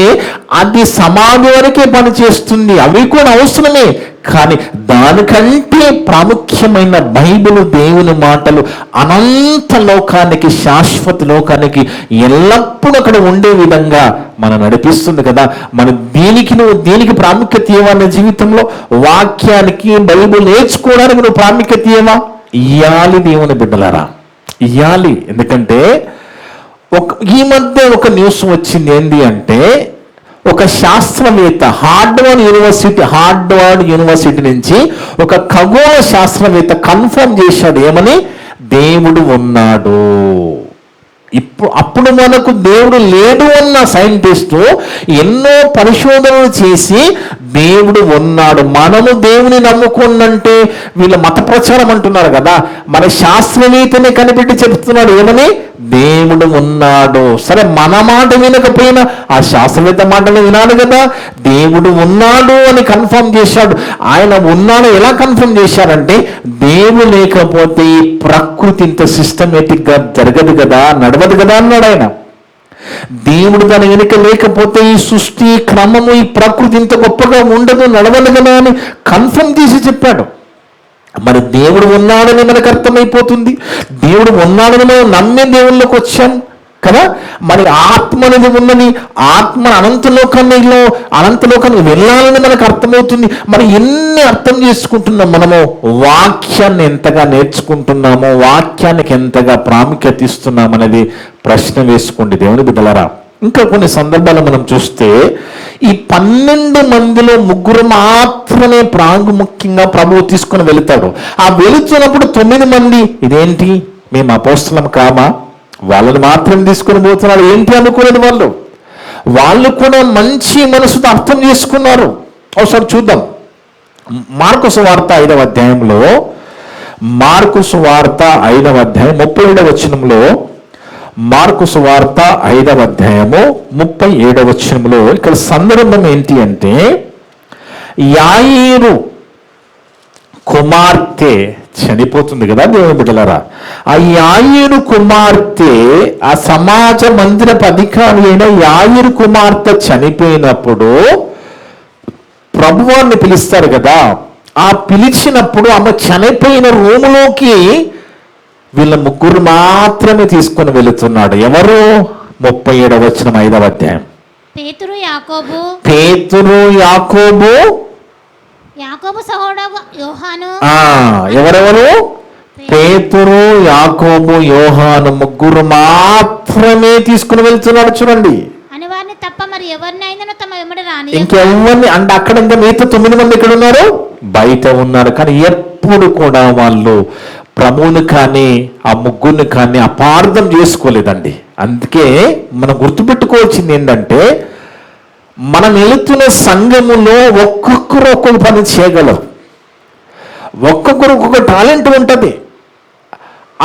అది సమాధి వరకే పనిచేస్తుంది, అవి కూడా అవసరమే. కానీ దానికంటే ప్రాముఖ్యమైన బైబిల్, దేవుని మాటలు అనంత లోకానికి, శాశ్వత లోకానికి ఎల్లప్పుడూ అక్కడ ఉండే విధంగా మనం నడిపిస్తుంది కదా. మనం దీనికి ప్రాముఖ్యత ఇవ్వాలి జీవితంలో. వాక్యానికి, బైబిల్ నేర్చుకోవడానికి నువ్వు ప్రాముఖ్యత ఇవ్వాలి దేవుని బిడ్డలారా, ఇవ్వాలి. ఎందుకంటే ఈ మధ్య ఒక న్యూస్ వచ్చింది. ఏంటి అంటే, ఒక శాస్త్రవేత్త హార్వర్డ్ యూనివర్సిటీ నుంచి ఒక ఖగోళ శాస్త్రవేత్త కన్ఫర్మ్ చేశాడు. ఏమని? దేవుడు ఉన్నాడు. అప్పుడు మనకు దేవుడు లేడు అన్న సైంటిస్టు ఎన్నో పరిశోధనలు చేసి దేవుడు ఉన్నాడు. మనము దేవుని నమ్ముకున్నంటే వీళ్ళ మత ప్రచారం అంటున్నారు కదా, మన శాస్త్రవేత్తనే కనిపెట్టి చెప్తున్నాడు. ఏమని? దేవుడు ఉన్నాడు. సరే, మన మాట వినకపోయినా ఆ శాస్త్రవేత్త మాటలు వినాలి కదా. దేవుడు ఉన్నాడు అని కన్ఫర్మ్ చేశాడు. ఆయన ఉన్నాడు ఎలా కన్ఫర్మ్ చేశారంటే, దేవుడు లేకపోతే ఈ ప్రకృతి ఇంత సిస్టమేటిక్గా జరగదు కదా, నడవదు కదా అన్నాడు ఆయన. దేవుడు దాని వెనుక లేకపోతే ఈ సృష్టి క్రమము, ఈ ప్రకృతి ఇంత గొప్పగా ఉండదు, నడవదు కదా అని కన్ఫర్మ్ చేసి చెప్పాడు. మరి దేవుడు ఉన్నాడని మనకు అర్థమైపోతుంది. దేవుడు ఉన్నాడని మనం నమ్మే దేవుళ్ళకి వచ్చాం కదా. మరి ఆత్మ అనేది ఉన్నది, ఆత్మ అనంతలోకానికి వెళ్ళాలని మనకు అర్థమవుతుంది. మరి ఎన్ని అర్థం చేసుకుంటున్నాం మనము, వాక్యాన్ని ఎంతగా నేర్చుకుంటున్నామో, వాక్యానికి ఎంతగా ప్రాముఖ్యత ఇస్తున్నాం అనేది ప్రశ్న వేసుకోండి దేవుని బిడ్డలారా. ఇంకా కొన్ని సందర్భాలు మనం చూస్తే ఈ 12 మందిలో 3 మాత్రమే ప్రాముఖ్యంగా ప్రభువు తీసుకుని వెళుతాడు. ఆ వెళుతున్నప్పుడు 9 మంది ఇదేంటి, మేము అపోస్తలం కామా, వాళ్ళని మాత్రం తీసుకుని పోతున్నాడు ఏంటి అనుకునేది. వాళ్ళు కూడా మంచి మనసుతో అర్థం చేసుకున్నారు. ఒకసారి చూద్దాం. మార్కు సువార్త 5వ అధ్యాయంలో, మార్కు సువార్త 5వ అధ్యాయం 37వ వచనంలో, మార్కు సువార్త 5వ అధ్యాయము 37వ వచనంలో ఇక్కడ సందర్భం ఏంటి అంటే, యాయీరు కుమార్తె చనిపోతుంది కదా దేవుని బిడ్డలారా. ఆ యాయీరు కుమార్తె, ఆ సమాజ మందిరపు అధికారి అయిన యాయీరు కుమార్తె చనిపోయినప్పుడు ప్రభువాన్ని పిలుస్తారు కదా. ఆ పిలిచినప్పుడు ఆమె చనిపోయిన రూములోకి వీళ్ళ ముగ్గురు మాత్రమే తీసుకొని వెళుతున్నాడు. ఎవరు? 37వ వచనం 5వ అధ్యాయం. పేతురు, యాకోబు, పేతురు, యాకోబు, యాకోబు సహోదరుడు యోహాను, ఎవరెవరు? పేతురు, యాకోబు, యోహాను ముగ్గురు మాత్రమే తీసుకుని వెళ్తున్నాడు. చూడండి, అని వారిని తప్ప మరి ఎవరినైనా తమ వెంబడి రాని. ఇంకెవరిని అంటే అక్కడ ఇంకా మిగతా 9 మంది ఎక్కడ ఉన్నారు? బయట ఉన్నారు. కానీ ఎప్పుడు కూడా వాళ్ళు ప్రభువుని కానీ ఆ ముగ్గురిని కానీ అపార్థం చేసుకోలేదండి. అందుకే మనం గుర్తుపెట్టుకోవాల్సింది ఏంటంటే, మనం వెళుతున్న సంఘములో ఒక్కొక్కరు ఒక్కొక్క పని చేయగలరు. ఒక్కొక్కరు ఒక్కొక్క టాలెంట్ ఉంటుంది.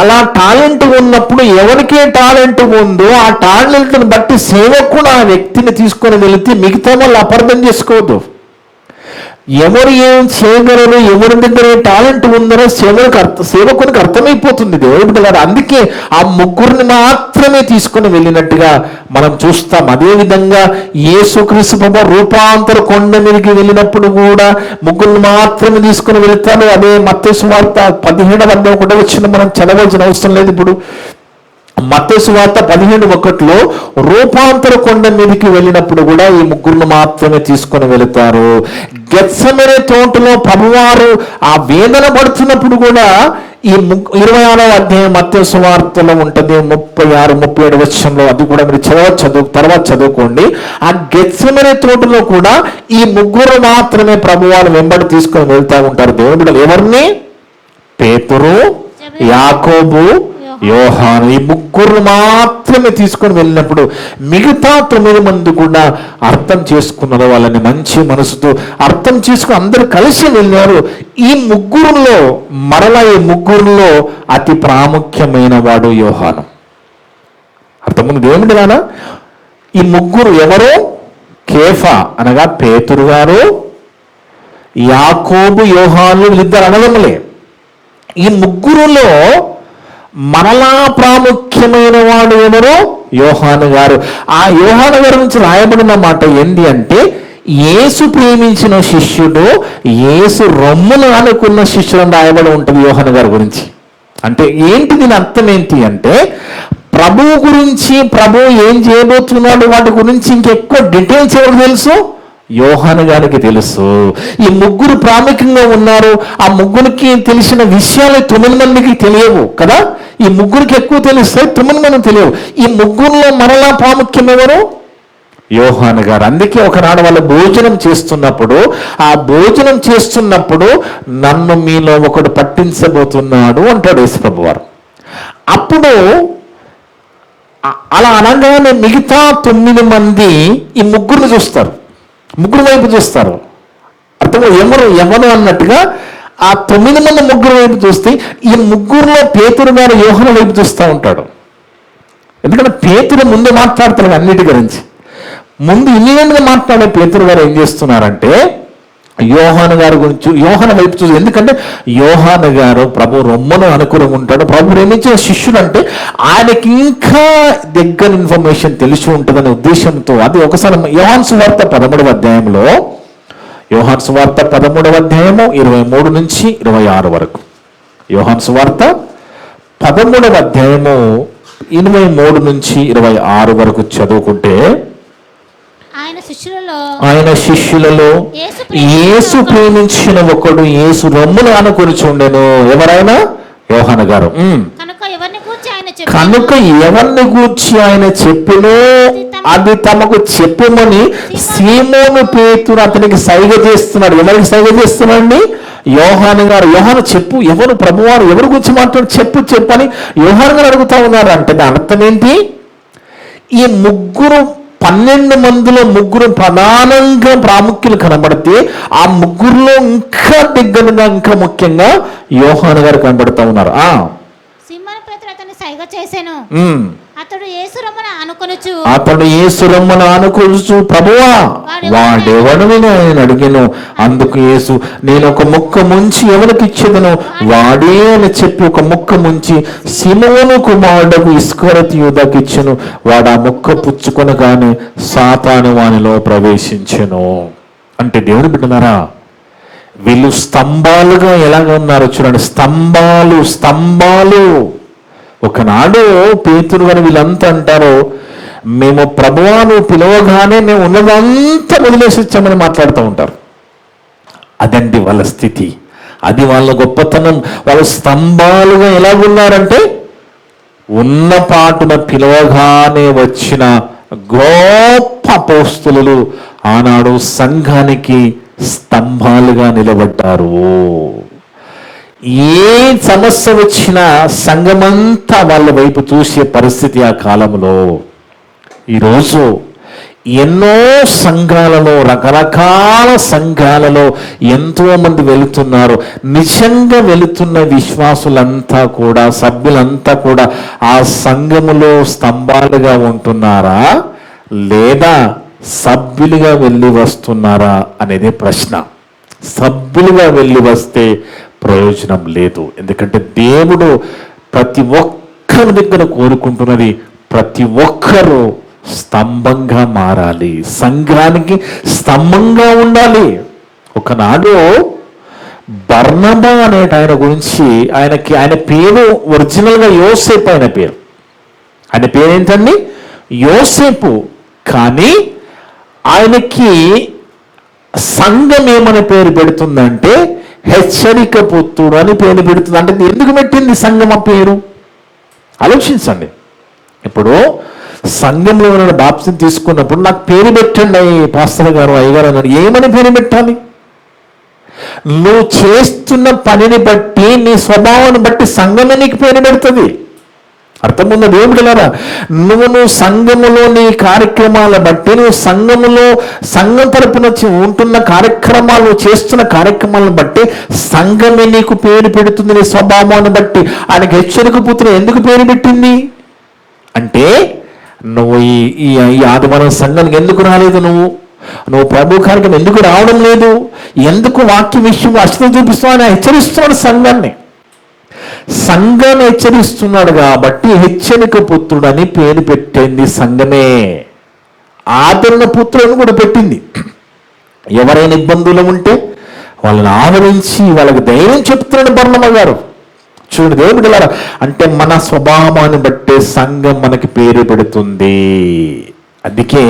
అలా టాలెంట్ ఉన్నప్పుడు ఎవరికే టాలెంట్ ఉందో ఆ టాలెంట్ని బట్టి సేవకుడు ఆ వ్యక్తిని తీసుకొని వెళితే మిగతా వాళ్ళు అపార్థం చేసుకోవద్దు. ఎవరు ఏం చేయగలరు, ఎవరి దగ్గర టాలెంట్ ఉందరో సేవకునికి అర్థమైపోతుంది దేవుడు బిడ్డలారా. అందుకే ఆ ముగ్గురిని మాత్రమే తీసుకొని వెళ్ళినట్టుగా మనం చూస్తాం. అదేవిధంగా యేసుక్రీస్తు ప్రభువు రూపాంతర కొండ మీదకి వెళ్ళినప్పుడు కూడా ముగ్గురిని మాత్రమే తీసుకొని వెళ్తాడు. అదే మత్తయి సువార్త 17వ అధ్యాయం కూడా వచ్చిన మనం చదవాల్సిన అవసరం లేదు. ఇప్పుడు మత్తయి సువార్త 17:1 రూపాంతర కొండ మీదకి వెళ్ళినప్పుడు కూడా ఈ ముగ్గురును మాత్రమే తీసుకొని వెళుతారు. గెత్సెమనే తోటలో ప్రభువారు ఆ వేదన పడుతున్నప్పుడు కూడా ఈ 26వ అధ్యాయం మత్తయి సువార్తలో ఉంటుంది. 36, 37 వచనంలో అది కూడా మీరు తర్వాత చదువుకోండి. ఆ గెత్సెమనే తోటలో కూడా ఈ ముగ్గురు మాత్రమే ప్రభువారు వెంబడి తీసుకొని వెళ్తూ ఉంటారు. దేవుని బిడ్డలు ఎవరిని? పేతురు, యాకోబు, యోహాను ఈ ముగ్గురు మాత్రమే తీసుకొని వెళ్ళినప్పుడు మిగతా 9 మంది కూడా అర్థం చేసుకున్నారు. వాళ్ళని మంచి మనసుతో అర్థం చేసుకుని అందరూ కలిసి వెళ్ళారు. ఈ ముగ్గురులో అతి ప్రాముఖ్యమైన వాడు యోహాను. అర్థముంది ఏమిటి నాన్న? ఈ ముగ్గురు ఎవరు? కేఫా అనగా పేతురు గారు, యాకోబు, యోహాను వీళ్ళిద్దరు అన్నదమ్ములే. ఈ ముగ్గురులో మరలా ప్రాముఖ్యమైన వాడు ఎవరు? యోహాను గారు. ఆ యోహాను గారి నుంచి రాయబడిన మాట ఏంటి అంటే, యేసు ప్రేమించిన శిష్యుడు, యేసు రొమ్మును అనుకున్న శిష్యుడు రాయబడి ఉంటుంది యోహాను గారి గురించి. అంటే ఏంటి దీని అర్థం ఏంటి అంటే, ప్రభువు గురించి, ప్రభువు ఏం చేయబోతున్నాడు వాటి గురించి ఇంకెక్కువ డీటెయిల్స్ ఎవరికి తెలుసు? యోహాను గారికి తెలుసు. ఈ ముగ్గురు ప్రాముఖ్యంగా ఉన్నారు. ఆ ముగ్గురికి తెలిసిన విషయాలు 9 మందికి తెలియవు కదా. ఈ ముగ్గురికి ఎక్కువ తెలుస్తాయి, 9 మందికి తెలియవు. ఈ ముగ్గురులో మరలా ప్రాముఖ్యం ఎవరు? యోహాను గారు. అందుకే ఒకనాడు వాళ్ళు భోజనం చేస్తున్నప్పుడు నన్ను మీలో ఒకడు పట్టించబోతున్నాడు అంటాడు యేసుప్రభు వారు. అప్పుడు అలా అనగానే మిగతా 9 మంది ఈ ముగ్గురిని చూస్తారు, ముగ్గురు వైపు చూస్తారు. అర్థం ఎవరు అన్నట్టుగా ఆ 9 మంది ముగ్గురు వైపు చూస్తే ఈ ముగ్గురులో పేతురు గారు యోహాను వైపు చూస్తూ ఉంటాడు. ఎందుకంటే పేతురు ముందు మాట్లాడతాడు అన్నిటి గురించి. ముందు ఇన్నిగా మాట్లాడే పేతురు గారు ఏం చేస్తున్నారంటే యోహాను గారి గురించి యోహాను వైపు చూసి, ఎందుకంటే యోహాను గారు ప్రభు రొమ్మను అనుకుని ఉంటాడు. ప్రభు ప్రేమించిన శిష్యుడు అంటే ఆయనకి ఇంకా దగ్గర ఇన్ఫర్మేషన్ తెలిసి ఉంటుందనే ఉద్దేశంతో అది ఒకసారి యోహాను సువార్త 13వ అధ్యాయంలో 23 నుంచి 26 వరకు. యోహాను సువార్త 13వ అధ్యాయము 23 నుంచి 26 వరకు చదువుకుంటే, ఆయన శిష్యులలో యేసు ప్రేమించిన ఒకడు యేసు రొమ్మును ఆనుకొని ఉండెను. ఎవరైనా? యోహాను గారు. కనుక ఎవరిని గూర్చి ఆయన చెప్పినో అది తమకు చెప్పమని సీమోను పేతురు అతనికి సైగ చేస్తున్నాడు. ఎవరికి సైగ చేస్తున్నాడండి? యోహాను గారు. యోహాను చెప్పు, ఎవరు ప్రభువారు ఎవరి గురించి మాట్లాడు, చెప్పని యోహాను గారు అడుగుతా ఉన్నారు. అంటే దాని అర్థం ఏంటి? ఈ 12 మందిలో ముగ్గురు ప్రధానంగా ప్రాముఖ్యులు కనబడితే ఆ ముగ్గురులో ఇంకా దగ్గరగా ఇంకా ముఖ్యంగా యోహాను గారు కనబడుతూ ఉన్నారు. అతడు యేసు రొమ్మును ఆనుకొనుచు ప్రభువా వాడెవడని నేను అడిగాను. అందుకు యేసు, నేను ఒక ముక్క ముంచి ఎవరికి ఇచ్చేదను వాడే అని చెప్పి ఒక ముక్క ముంచి సిమోను కుమారుడు ఇస్కరియోతు యూదాకు ఇచ్చెను. వాడు ఆ ముక్క పుచ్చుకొనగానే సాతాను వానిలో ప్రవేశించెను. అంటే దేవుని బిడ్డలారా, వీళ్ళు స్తంభాలుగా ఎలాగ ఉన్నారో చూడండి, స్తంభాలు స్తంభాలు. ఒకనాడు పేతురు గారు వీళ్ళంతా అంటారు, మేము ప్రభువాను పిలవగానే మేము ఉన్నదంతా వదిలేసి వచ్చామని మాట్లాడుతూ ఉంటారు. అదండి వాళ్ళ స్థితి, అది వాళ్ళ గొప్పతనం. వాళ్ళు స్తంభాలుగా ఎలాగున్నారంటే ఉన్న పాటున పిలవగానే వచ్చిన గొప్ప అపోస్తలులు ఆనాడు సంఘానికి స్తంభాలుగా నిలబడ్డారు. ఏ సమస్య వచ్చినా సంఘమంతా వాళ్ళ వైపు చూసే పరిస్థితి ఆ కాలంలో. ఈరోజు ఎన్నో సంఘాలలో, రకరకాల సంఘాలలో ఎంతో మంది వెళుతున్నారు. నిజంగా వెళుతున్న విశ్వాసులంతా కూడా, సభ్యులంతా కూడా ఆ సంఘములో స్తంభాలుగా ఉంటున్నారా లేదా సభ్యులుగా వెళ్ళి వస్తున్నారా అనేది ప్రశ్న. సభ్యులుగా వెళ్ళి వస్తే ప్రయోజనం లేదు. ఎందుకంటే దేవుడు ప్రతి ఒక్కరి దగ్గర కోరుకుంటున్నది ప్రతి ఒక్కరూ స్తంభంగా మారాలి, సంఘానికి స్తంభంగా ఉండాలి. ఒకనాడు బర్నబా అనేట ఆయన గురించి, ఆయన పేరు ఒరిజినల్గా యోసేపు. ఆయన పేరు ఏంటండి? యోసేపు. కానీ ఆయనకి సంఘం ఏమని పేరు పెడుతుందంటే హెచ్చరిక పుత్రుడు అని పేరు పెడుతుంది. అంటే ఎందుకు పెట్టింది సంఘం ఆ పేరు? ఆలోచించండి. ఇప్పుడు సంఘంలో ఉన్న బాప్తిసం తీసుకున్నప్పుడు నాకు పేరు పెట్టండి పాస్టర్ గారు, అయ్యగారు అన్నాడు. ఏమని పేరు పెట్టాలి? నువ్వు చేస్తున్న పనిని బట్టి, నీ స్వభావాన్ని బట్టి సంఘమే నీకు పేరు పెడుతుంది. అర్థమున్నది ఏమిటిలారా? నువ్వు సంఘములో నీ కార్యక్రమాలను బట్టి, నువ్వు సంఘం తరపున ఉంటున్న కార్యక్రమాలు, చేస్తున్న కార్యక్రమాలను బట్టి సంఘమే నీకు పేరు పెడుతుంది. నీ స్వభావాన్ని బట్టి. ఆయనకు హెచ్చరిక పుత్రుడు ఎందుకు పేరు పెట్టింది అంటే, నువ్వు ఈ ఆదివారం సంఘానికి ఎందుకు రాలేదు? నువ్వు ప్రభు కార్యక్రమం ఎందుకు రావడం లేదు? ఎందుకు వాక్య విషయం అశ్రద్ధ చూపిస్తున్నావు అని హెచ్చరిస్తున్నాడు సంఘాన్ని. సంఘాన్ని హెచ్చరిస్తున్నాడు కాబట్టి హెచ్చరిక పుత్రుడు అని పేరు పెట్టింది సంఘమే. ఆదరణ పుత్రులను కూడా పెట్టింది. ఎవరైనా ఇబ్బందులు ఉంటే వాళ్ళని ఆదరించి వాళ్ళకి ధైర్యం చెప్తున్నాడు బర్నబా గారు. చూడు దేవుడిలారా, అంటే మన స్వభావాన్ని బట్టే సంఘం మనకి పేరు పెడుతుంది. అందుకే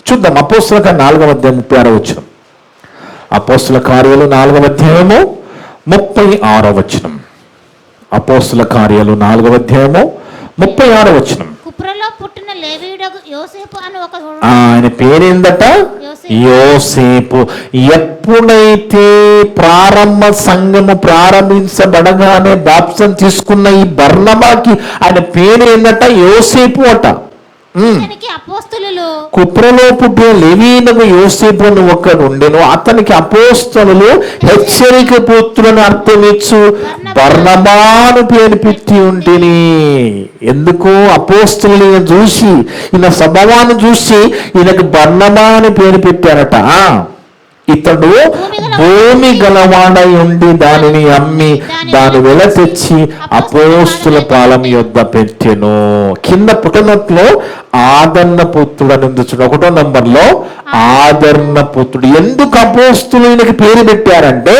చూద్దాం అపోస్తుల 4వ అధ్యాయం 36వ వచనం. అపోస్తుల కార్యాలు 4వ అధ్యాయము 36వ వచనం. అపోస్తుల కార్యాలు 4వ అధ్యాయము 36వ వచనం. కుప్రలో పుట్టిన లేవీయుడగు యోసేపు అని ఒక ఆయన పేరేందట? యోసేపు. ఎప్పుడైతే ప్రారంభ సంఘము ప్రారంభించబడగానే బాప్తిసం తీసుకున్న ఈ బర్నబాకి ఆయన పేరు ఏందట? యోసేపు అట. అపోస్తలులు కుప్రలో పుట్టిన లేవీయుడగు యోసేపు అని ఒకడు ఉండెను. అతనికి అపోస్తలులు హెచ్చరిక పుత్రులను అర్థమిచ్చు బర్నబాను పేరు పెట్టి ఉంటిని. ఎందుకు? అపోస్తలుని చూసి, ఈయన స్వభావాన్ని చూసి ఈయనకు బర్నబా అని పేరు పెట్టారట. ఇతడు భూమి గలవాడై ఉండి దానిని అమ్మి దాని వెల తెచ్చి అపోస్తుల పాలెం యొద్ద పెట్టెను. కింద పుట్టనట్లో ఆదరణ పుత్రుడు అని ఉంది. 1వ నంబర్లో ఆదరణ పుత్రుడు. ఎందుకు అపోస్తులు ఈయనకి పేరు పెట్టారంటే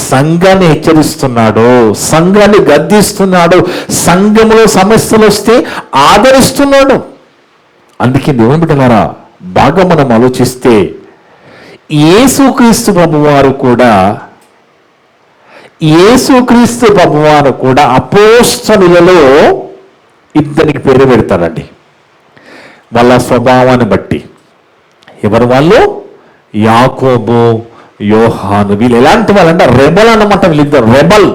సంఘాన్ని హెచ్చరిస్తున్నాడు, సంఘాన్ని గద్దిస్తున్నాడు, సంఘంలో సమస్యలు వస్తే ఆదరిస్తున్నాడు. అందుకే దేవుని బిడ్డలారా, బాగా మనం ఆలోచిస్తే యేసుక్రీస్తు ప్రభువారు కూడా అపోస్తలులలో ఇద్దరికి పేరు పెడతారండి వాళ్ళ స్వభావాన్ని బట్టి. ఎవరు వాళ్ళు? యాకోబు, యోహాను. వీళ్ళు ఎలాంటి వాళ్ళంటే రెబల్ అన్నమాట. వీళ్ళిద్దరు రెబల్.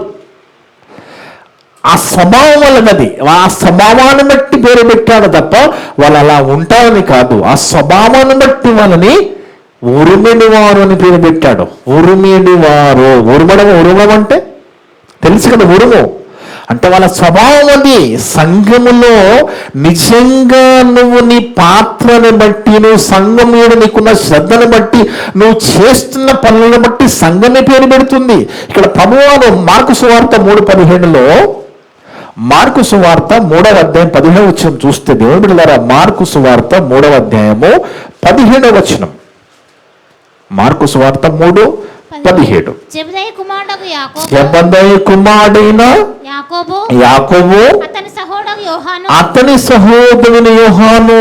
ఆ స్వభావం వాళ్ళది. ఆ స్వభావాన్ని బట్టి పేరు పెట్టాడు తప్ప వాళ్ళు అలా ఉంటారని కాదు. ఆ స్వభావాన్ని బట్టి వాళ్ళని ఉరుమిడివారు అని పేరు పెట్టాడు. ఉరుమిడివారు. ఉరుమడం అంటే తెలుసు కదా, ఉరుము అంటే వాళ్ళ స్వభావం అది. సంఘములో నిజంగా నువ్వు నీ పాత్రని బట్టి, నువ్వు సంఘం మీద నీకున్న శ్రద్ధను బట్టి, నువ్వు చేస్తున్న పనులను బట్టి సంఘమే పేరు పెడుతుంది. ఇక్కడ ప్రభువారు మార్కు సువార్త 3:15లో, మార్కు సువార్త 3వ అధ్యాయం 15వ వచనం చూస్తే దేవుని బిడ్డలారా, మార్కు సువార్త 3వ అధ్యాయము 15వ వచనం. మార్కు సువార్త 3:15 17. జెబెదయి కుమారుడగు యాకోబు జెబెదయి కుమారుడైన యాకోబు అతని సహోదరుడు యోహాను అతని సహోదరుని యోహాను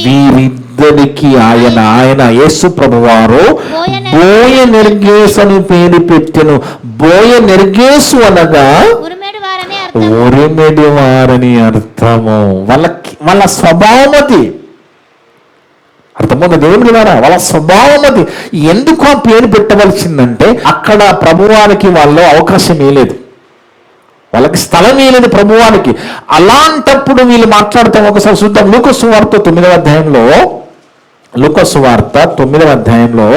వీరిద్దరికి ఆయన యేసు ప్రభువారు బోయనెర్గేసు అని పేరు పెట్టెను. బోయనెర్గేసు అనగా ఉరిమెడి వారని అర్థము. వాళ్ళ స్వభావం అది. అర్థమవుతుంది దేవుని ద్వారా. వాళ్ళ స్వభావం అది. ఎందుకు ఆ పేరు పెట్టవలసిందంటే అక్కడ ప్రభువానికి వాళ్ళు అవకాశం ఇవ్వలేదు, వాళ్ళకి స్థలం ఇవ్వలేదు ప్రభువానికి. అలాంటప్పుడు వీళ్ళు మాట్లాడతాం. ఒకసారి చూద్దాం. లూకా సువార్త 9వ అధ్యాయంలో, లూకా సువార్త 9వ అధ్యాయంలో,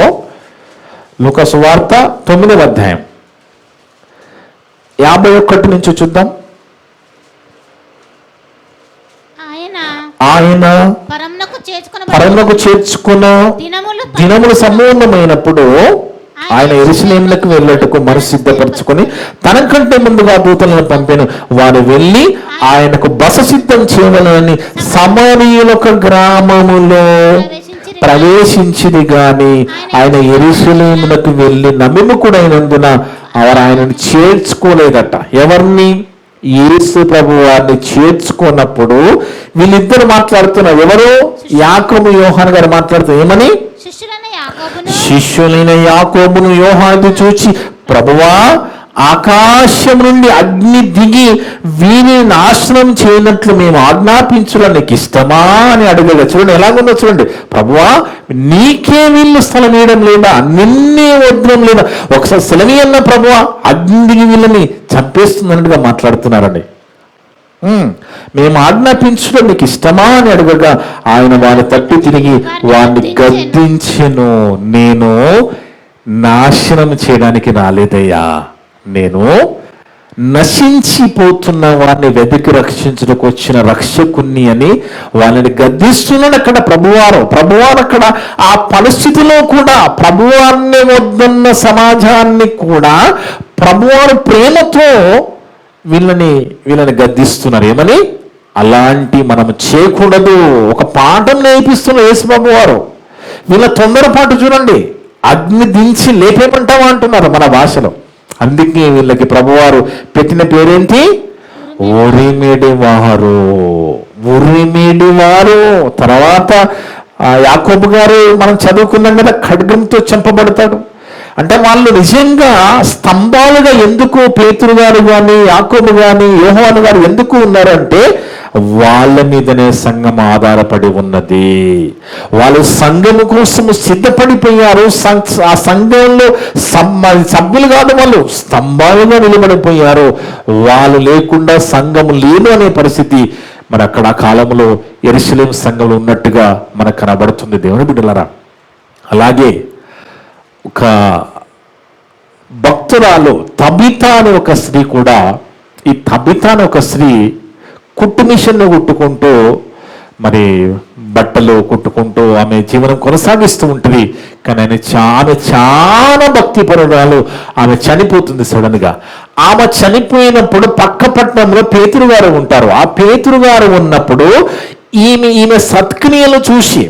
లూకా సువార్త 9వ అధ్యాయం 51 నుంచి చూద్దాం. ఆయన పరమునకు చేర్చుకున్న దినములు సంపూర్ణమైనప్పుడు ఆయన యెరూషలేమునకు వెళ్ళటకు మనసు సిద్ధపరచుకొని తనకంటే ముందుగా దూతలను పంపాను. వారు వెళ్ళి ఆయనకు బస సిద్ధం చేయవాలని సమరయులొక గ్రామములో ప్రవేశించింది గాని ఆయన యెరూషలేమునకు వెళ్ళి నమ్మికుడైనందున వారు ఆయనను చేర్చుకోలేదట. ఎవరిని? యేసు ప్రభు వారిని చేర్చుకున్నప్పుడు వీళ్ళిద్దరు మాట్లాడుతున్నారు. ఎవరు? యాకోబు యోహాను గారు మాట్లాడుతున్నారు. ఏమని? శిష్యులైన యాకోబును యోహాను చూచి, ప్రభువా, ఆకాశం నుండి అగ్ని దిగి వీరిని నాశనం చేయనట్లు మేము ఆజ్ఞాపించడం నీకు ఇష్టమా అని అడగలేదు. చూడండి ఎలాగుందో చూడండి. ప్రభువా, నీకే వీళ్ళు స్థలం ఇవ్వడం లేదా? నిన్నే వదలం లేదా? ఒకసారి సెలవి అన్న ప్రభువా, అగ్ని దిగి వీళ్ళని చంపేస్తున్నట్టుగా మాట్లాడుతున్నారండి. మేము ఆజ్ఞాపించడం నీకు ఇష్టమా అని అడగగా ఆయన వారిని తట్టి తిరిగి వారిని గద్దించెను. నేను నాశనం చేయడానికి రాలేదయ్యా, నేను నశించిపోతున్న వారిని వెతికి రక్షించడానికి వచ్చిన రక్షకుణ్ణి అని వాళ్ళని గద్దిస్తున్నాడు అక్కడ ప్రభువారు. అక్కడ ఆ పరిస్థితిలో కూడా ప్రభువారిని వద్దన్న సమాజాన్ని కూడా ప్రభువారు ప్రేమతో వీళ్ళని గద్దిస్తున్నారు. ఏమని? అలాంటి మనం చేయకూడదు. ఒక పాఠం నేర్పిస్తున్న యేసు ప్రభువారు. వీళ్ళ తొందరపాటు చూడండి. అగ్ని దించి లేపేమంటావా అంటున్నారు మన భాషలో. అందుకే వీళ్ళకి ప్రభువారు పెట్టిన పేరేంటి? ఉరిమిడివారు. తర్వాత యాకోబు గారు మనం చదువుకున్నాం కదా, ఖడ్గంతో చంపబడతాడు. అంటే వాళ్ళు నిజంగా స్తంభాలుగా ఎందుకు పేతురు గారు కానీ యాకోబు కానీ యోహాను గారు ఎందుకు ఉన్నారంటే వాళ్ళ మీదనే సంఘం ఆధారపడి ఉన్నది. వాళ్ళు సంఘము కోసం సిద్ధపడిపోయారు. ఆ సంఘంలో సభ్యులు కాదు, వాళ్ళు స్తంభాలుగా నిలబడిపోయారు. వాళ్ళు లేకుండా సంఘము లేదు అనే పరిస్థితి మరి అక్కడ ఆ కాలంలో యెరూషలేము సంఘంలో ఉన్నట్టుగా మనకు కనబడుతుంది దేవుని బిడ్డలారా. అలాగే ఒక భక్తురాలు తబితా అనే ఒక స్త్రీ కూడా, ఈ తబితా అనే ఒక స్త్రీ కుట్టు మిషన్ను కుట్టుకుంటూ మరి బట్టలు కుట్టుకుంటూ ఆమె జీవనం కొనసాగిస్తూ ఉంటుంది. కానీ ఆమె చాలా భక్తిపరురాలు. ఆమె చనిపోతుంది సడన్ గా. ఆమె చనిపోయినప్పుడు పక్క పట్టణంలో పేతురు గారు ఉంటారు. ఆ పేతురు గారు ఉన్నప్పుడు ఈమె సత్క్రియలు చూసి,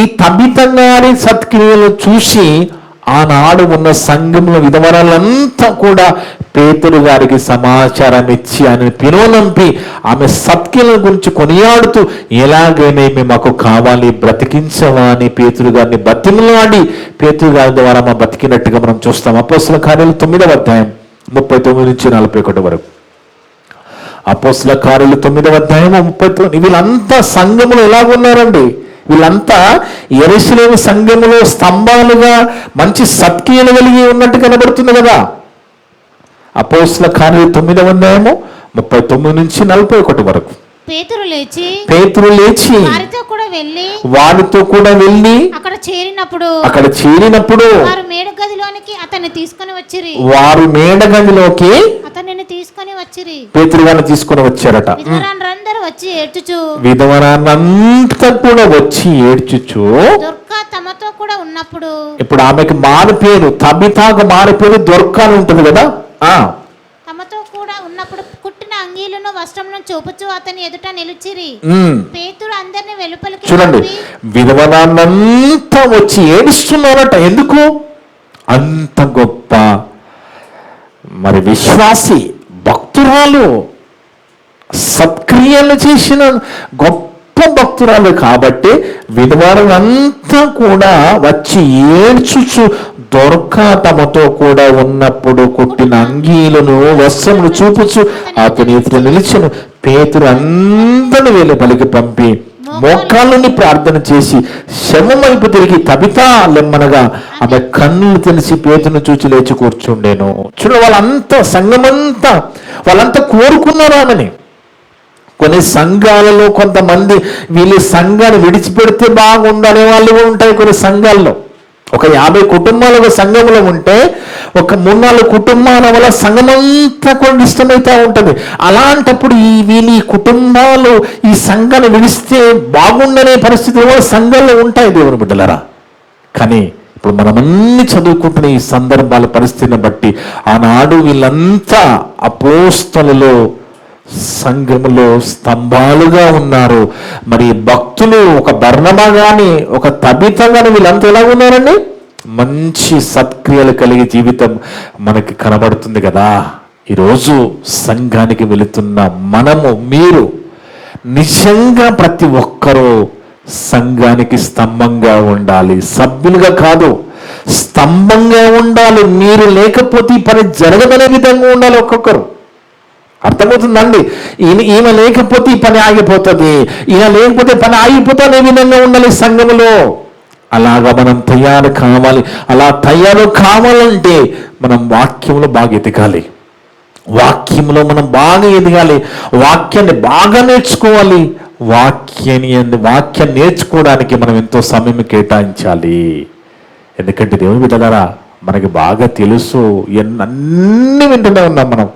ఈ తబితా గారి సత్క్రియలు చూసి ఆనాడు ఉన్న సంఘంలో విధవరాలంతా కూడా పేతురు గారికి సమాచారం ఇచ్చి ఆయన పిలువనంపి ఆమె సత్క్రియల గురించి కొనియాడుతూ ఎలాగైనా మాకు కావాలి, బ్రతికించవా అని పేతురు గారిని బతిమలాడి పేతురు గారి ద్వారా మా బతికినట్టుగా మనం చూస్తాం. అపోస్తల కార్యాలు 9వ అధ్యాయం 39 నుంచి 41 వరకు. అపోస్తల కార్యాలు 9వ అధ్యాయం 39. వీళ్ళంతా సంఘములో ఎలాగున్నారండి? వీళ్ళంతా యెరూషలేము సంఘములో స్తంభాలుగా మంచి సత్క్రియలు కలిగి ఉన్నట్టు కనబడుతుంది కదా. అపోస్తల కార్యాలు 9వ అధ్యాయము 39 నుంచి 41 వరకు. పేతురు లేచి వారితో కూడా వెళ్ళి అక్కడ చేరినప్పుడు వారు మేడగదిలోకి అతనిని తీసుకొని వచ్చిరి. పేతురు గారిని తీసుకొని వచ్చారట. విధవరాన్నంతా కూడా వచ్చి ఏడ్చుచు తమతో కూడా ఉన్నప్పుడు, ఇప్పుడు ఆమెకి మారు పేరు తబితాకు మారు పేరు దొర్కా అని ఉంటుంది కదా. తమతో కూడా ఉన్నప్పుడు కుట్టిన అంగీలను వస్త్రమును చూపుచు అతని ఎదుట నిలిచిరి. పేతురు అందరిని వెలుపలికి చూడండి, విధవరాన్నంతా వచ్చి ఏడుస్తున్నారట. ఎందుకు? అంత గొప్ప మరి విశ్వాసి, భక్తురాలు, సత్క్రియలు చేసిన గొప్ప భక్తురాలు కాబట్టి విధవారులంతా కూడా వచ్చి ఏడ్చుచు దొరక తమతో కూడా ఉన్నప్పుడు కొట్టిన అంగీలను వస్త్రములు చూపుచు అతని ఎదుట నిలిచెను. పేతురు అందరిని వీళ్ళ పలికి పంపి మోకాళ్ళని ప్రార్థన చేసి శవం వైపు తిరిగి తబితా లెమ్మనగా ఆమె కన్నులు తెలిసి పేతును చూచి లేచి కూర్చుండేను. చూడ వాళ్ళంతా సంఘమంతా వాళ్ళంతా కోరుకున్నారు ఆమెని. కొన్ని సంఘాలలో కొంతమంది వీళ్ళు సంఘాన్ని విడిచిపెడితే బాగుండనే వాళ్ళు కూడా ఉంటాయి. కొన్ని సంఘాల్లో ఒక 50 కుటుంబాలు ఒక సంఘంలో ఉంటే ఒక 3-4 కుటుంబాల వల్ల సంఘమంతా కూడా ఇష్టమైతే ఉంటుంది. అలాంటప్పుడు వీళ్ళ కుటుంబాలు ఈ సంఘాన్ని విడిస్తే బాగుండనే పరిస్థితులు కూడా సంఘంలో ఉంటాయి దేవుని బిడ్డలారా. కానీ ఇప్పుడు మనమన్నీ చదువుకుంటున్న ఈ సందర్భాల పరిస్థితిని బట్టి ఆనాడు వీళ్ళంతా అపోస్తలులో సంఘములో స్తంభాలుగా ఉన్నారు. మరి భక్తులు ఒక బర్నబా గాని ఒక తబిత గాని వీళ్ళంతా ఎలా ఉన్నారండి? మంచి సత్క్రియలు కలిగి జీవితం మనకి కనబడుతుంది కదా. ఈరోజు సంఘానికి వెళుతున్న మనము, మీరు నిజంగా ప్రతి ఒక్కరూ సంఘానికి స్తంభంగా ఉండాలి. సభ్యులుగా కాదు, స్తంభంగా ఉండాలి. మీరు లేకపోతే ఈ పని జరగదనే విధంగా ఉండాలి. ఒక్కొక్కరు అర్థమవుతుందండి. ఈమె లేకపోతే ఈ పని ఆగిపోతుంది, ఈయన లేకపోతే పని ఆగిపోతుంది. ఏ విధంగా ఉండాలి సంఘములో? అలాగా మనం తయారు కావాలి. అలా తయారు కావాలంటే మనం వాక్యంలో బాగా ఎదగాలి. వాక్యంలో మనం బాగా ఎదగాలి. వాక్యాన్ని బాగా నేర్చుకోవాలి. వాక్యాన్ని నేర్చుకోవడానికి మనం ఎంతో సమయం కేటాయించాలి. ఎందుకంటే దేవుని బిడ్డలారా, మనకి బాగా తెలుసు, అన్ని వింటూనే ఉన్నాం మనం.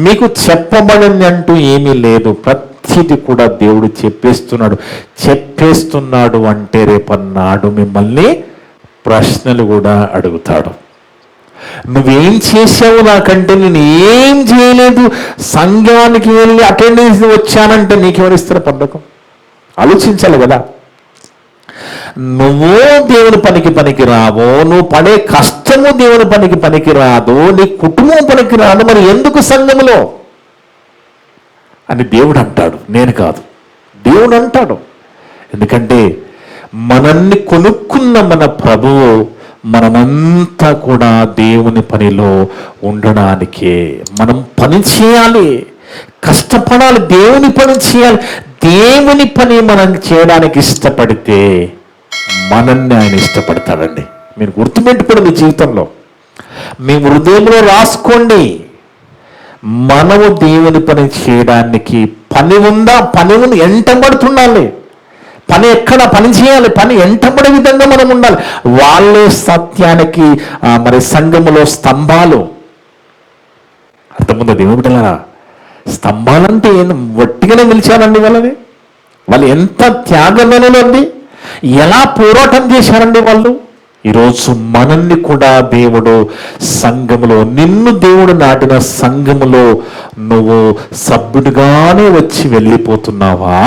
మీకు చెప్పబడింది అంటూ ఏమీ లేదు. ప్రతిది కూడా దేవుడు చెప్పేస్తున్నాడు అంటే రేపన్నాడు మిమ్మల్ని ప్రశ్నలు కూడా అడుగుతాడు. నువ్వేం చేసావు నాకంటే నేను ఏం చేయలేదు, సంఘానికి వెళ్ళి అటెండెన్స్ వచ్చానంటే నీకెవరిస్తారు పథకం? ఆలోచించాలి కదా. నువ్వు దేవుని పనికి రావు, నువ్వు పడే కష్టము దేవుని పనికి రాదు, నీ కుటుంబం పనికి రాదు, మరి ఎందుకు సంఘములో అని దేవుడు అంటాడు, నేను కాదు. దేవుడు అంటాడు. ఎందుకంటే మనల్ని కొనుక్కున్న మన ప్రభువు మనమంతా కూడా దేవుని పనిలో ఉండడానికే. మనం పని చేయాలి, కష్టపడాలి, దేవుని పని చేయాలి. దేవుని పని మనం చేయడానికి ఇష్టపడితే మనల్ని ఆయన ఇష్టపడతాడండి. మీరు గుర్తుపెట్టుకోండి, మీ జీవితంలో మీ హృదయంలో రాసుకోండి. మనము దేవుని పని చేయడానికి పని ఉందా? పని ఉంది, ఎంటబడుతుండాలి. పని ఎక్కడ పని చేయాలి, పని ఎంటబడే విధంగా మనం ఉండాలి. వాళ్ళే సత్యానికి మరి సంఘములో స్తంభాలు. అర్థముందా దేవుని బిడ్డలారా? స్తంభాలంటే వట్టిగానే నిలిచారండి వాళ్ళని. వాళ్ళు ఎంత త్యాగమేనండి, ఎలా పోరాటం చేశారండి వాళ్ళు. ఈరోజు మనల్ని కూడా దేవుడు సంఘములో, నిన్ను దేవుడు నాటిన సంఘములో నువ్వు సభ్యుడిగానే వచ్చి వెళ్ళిపోతున్నావా,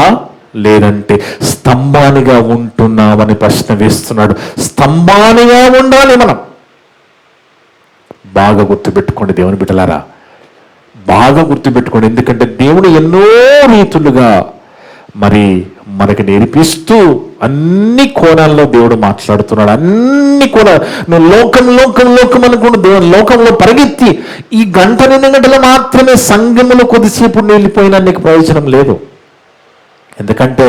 లేదంటే స్తంభానిగా ఉంటున్నావని ప్రశ్న వేస్తున్నాడు. స్తంభానిగా ఉండాలి మనం. బాగా గుర్తుపెట్టుకోండి దేవుని బిడ్డలారా, బాగా గుర్తుపెట్టుకోండి. ఎందుకంటే దేవుడు ఎన్నో రీతులుగా మరి మనకి నేర్పిస్తూ అన్ని కోణాల్లో దేవుడు మాట్లాడుతున్నాడు. అన్ని కోణాలు. నువ్వు లోకం అనుకుంటూ దేవుని లోకంలో పరిగెత్తి ఈ 1-2 గంటలు మాత్రమే సంఘములో కొద్దిసేపు నిలిపోయినా నీకు ప్రయోజనం లేదు. ఎందుకంటే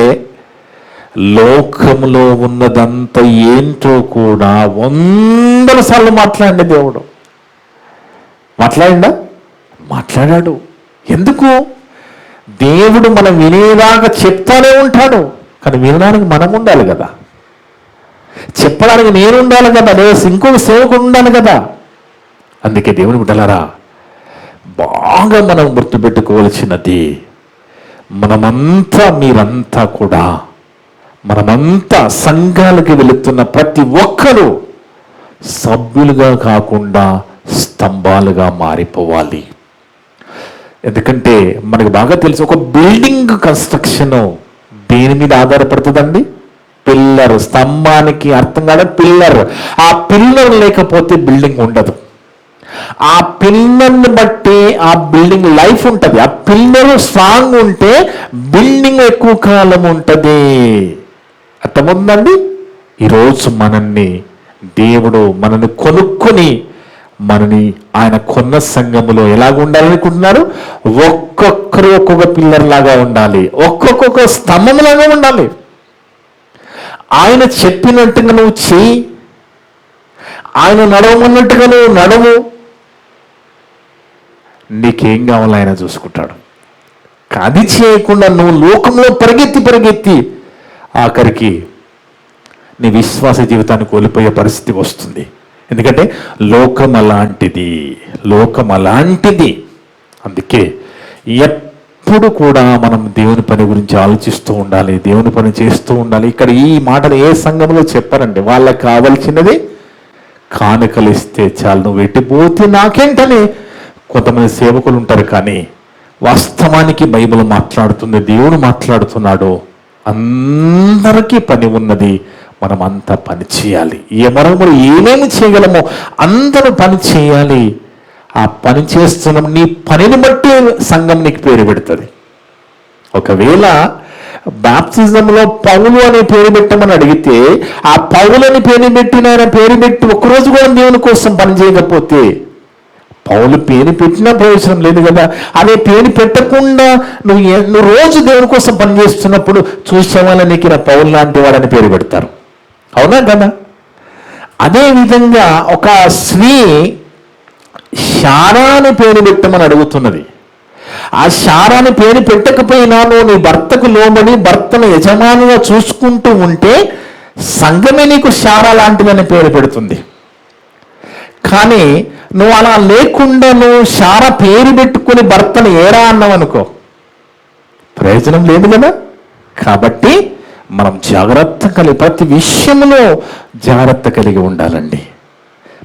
లోకంలో ఉన్నదంతా ఏంటో కూడా 100 సార్లు మాట్లాడండి దేవుడు. మాట్లాడాడు. ఎందుకు? దేవుడు మనం వినేదాకా చెప్తానే ఉంటాడు. కానీ వినడానికి మనం ఉండాలి కదా, చెప్పడానికి నేను ఉండాలి కదా, లేదా ఇంకొక సేవకుడు ఉండాలి కదా. అందుకే దేవుని బిడ్డలారా, బాగా మనం గుర్తుపెట్టుకోవాల్సినది, మీరంతా కూడా మనమంతా సంఘాలకి వెళుతున్న ప్రతి ఒక్కరూ సభ్యులుగా కాకుండా స్తంభాలుగా మారిపోవాలి. ఎందుకంటే మనకు బాగా తెలుసు, ఒక బిల్డింగ్ కన్స్ట్రక్షన్ దేని మీద ఆధారపడుతుందండి? పిల్లర్, స్తంభానికి అర్థం కాదు పిల్లర్. ఆ పిల్లర్ లేకపోతే బిల్డింగ్ ఉండదు. ఆ పిల్లర్ని బట్టి ఆ బిల్డింగ్ లైఫ్ ఉంటుంది. ఆ పిల్లర్ స్ట్రాంగ్ ఉంటే బిల్డింగ్ ఎక్కువ కాలం ఉంటుంది. అర్థమవుతుందండి? ఈరోజు దేవుడు మనల్ని కొనుక్కొని మనని ఆయన కొన్న సంఘములో ఎలాగ ఉండాలనుకుంటున్నారు? ఒక్కొక్కరు ఒక్కొక్క పిల్లర్ లాగా ఉండాలి, ఒక్కొక్క స్తంభం లాగా ఉండాలి. ఆయన చెప్పినట్టుగా నువ్వు చెయ్యి, ఆయన నడవమన్నట్టుగా నువ్వు నడవు, నీకేం కావాలో ఆయన చూసుకుంటాడు. అది చేయకుండా నువ్వు లోకంలో పరిగెత్తి ఆఖరికి నీ విశ్వాస జీవితాన్ని కోల్పోయే పరిస్థితి వస్తుంది. ఎందుకంటే లోకం అలాంటిది. అందుకే ఎప్పుడు కూడా మనం దేవుని పని గురించి ఆలోచిస్తూ ఉండాలి, దేవుని పని చేస్తూ ఉండాలి. ఇక్కడ ఈ మాటలు ఏ సంఘంలో చెప్పారండి? వాళ్ళకి కావలసినది కానుకలు ఇస్తే చాలు, నువ్వు ఎట్టిపోతే నాకేంటని కొంతమంది సేవకులు ఉంటారు. కానీ వాస్తవానికి బైబిల్ మాట్లాడుతుంది, దేవుడు మాట్లాడుతున్నాడు, అందరికీ పని ఉన్నది, మనం అంతా పని చేయాలి. మనము ఏమేమి చేయగలమో అందరూ పని చేయాలి. ఆ పని చేస్తున్నాం, నీ పనిని బట్టి సంఘం నీకు పేరు పెడుతుంది. ఒకవేళ బాప్తిజంలో పౌలు అనే పేరు పెట్టమని అడిగితే ఆ పౌలు అని పేరు పెట్టి ఒక్కరోజు కూడా దేవుని కోసం పని చేయకపోతే పౌలు పేరు పెట్టినా ప్రయోజనం లేదు కదా. అదే పేరు పెట్టకుండా నువ్వు రోజు దేవుని కోసం పనిచేస్తున్నప్పుడు చూసేవాళ్ళ నీకు నా పౌలు లాంటి వాడని పేరు పెడతారు. అవునా కదా? అదేవిధంగా ఒక స్త్రీ శారాని పేరు పెట్టమని అడుగుతున్నది. ఆ శారాని పేరు పెట్టకపోయినా నువ్వు నీ భర్తకు లోబడి భర్తను యజమానిగా చూసుకుంటూ ఉంటే సంఘమే నీకు శారా లాంటిదని పేరు పెడుతుంది. కానీ నువ్వు అలా లేకుండా నువ్వు శార పేరు పెట్టుకుని భర్తను ఏరా అన్నావు అనుకో, ప్రయోజనం లేదు కదా. కాబట్టి మనం ప్రతి విషయంలో జాగ్రత్త కలిగి ఉండాలండి.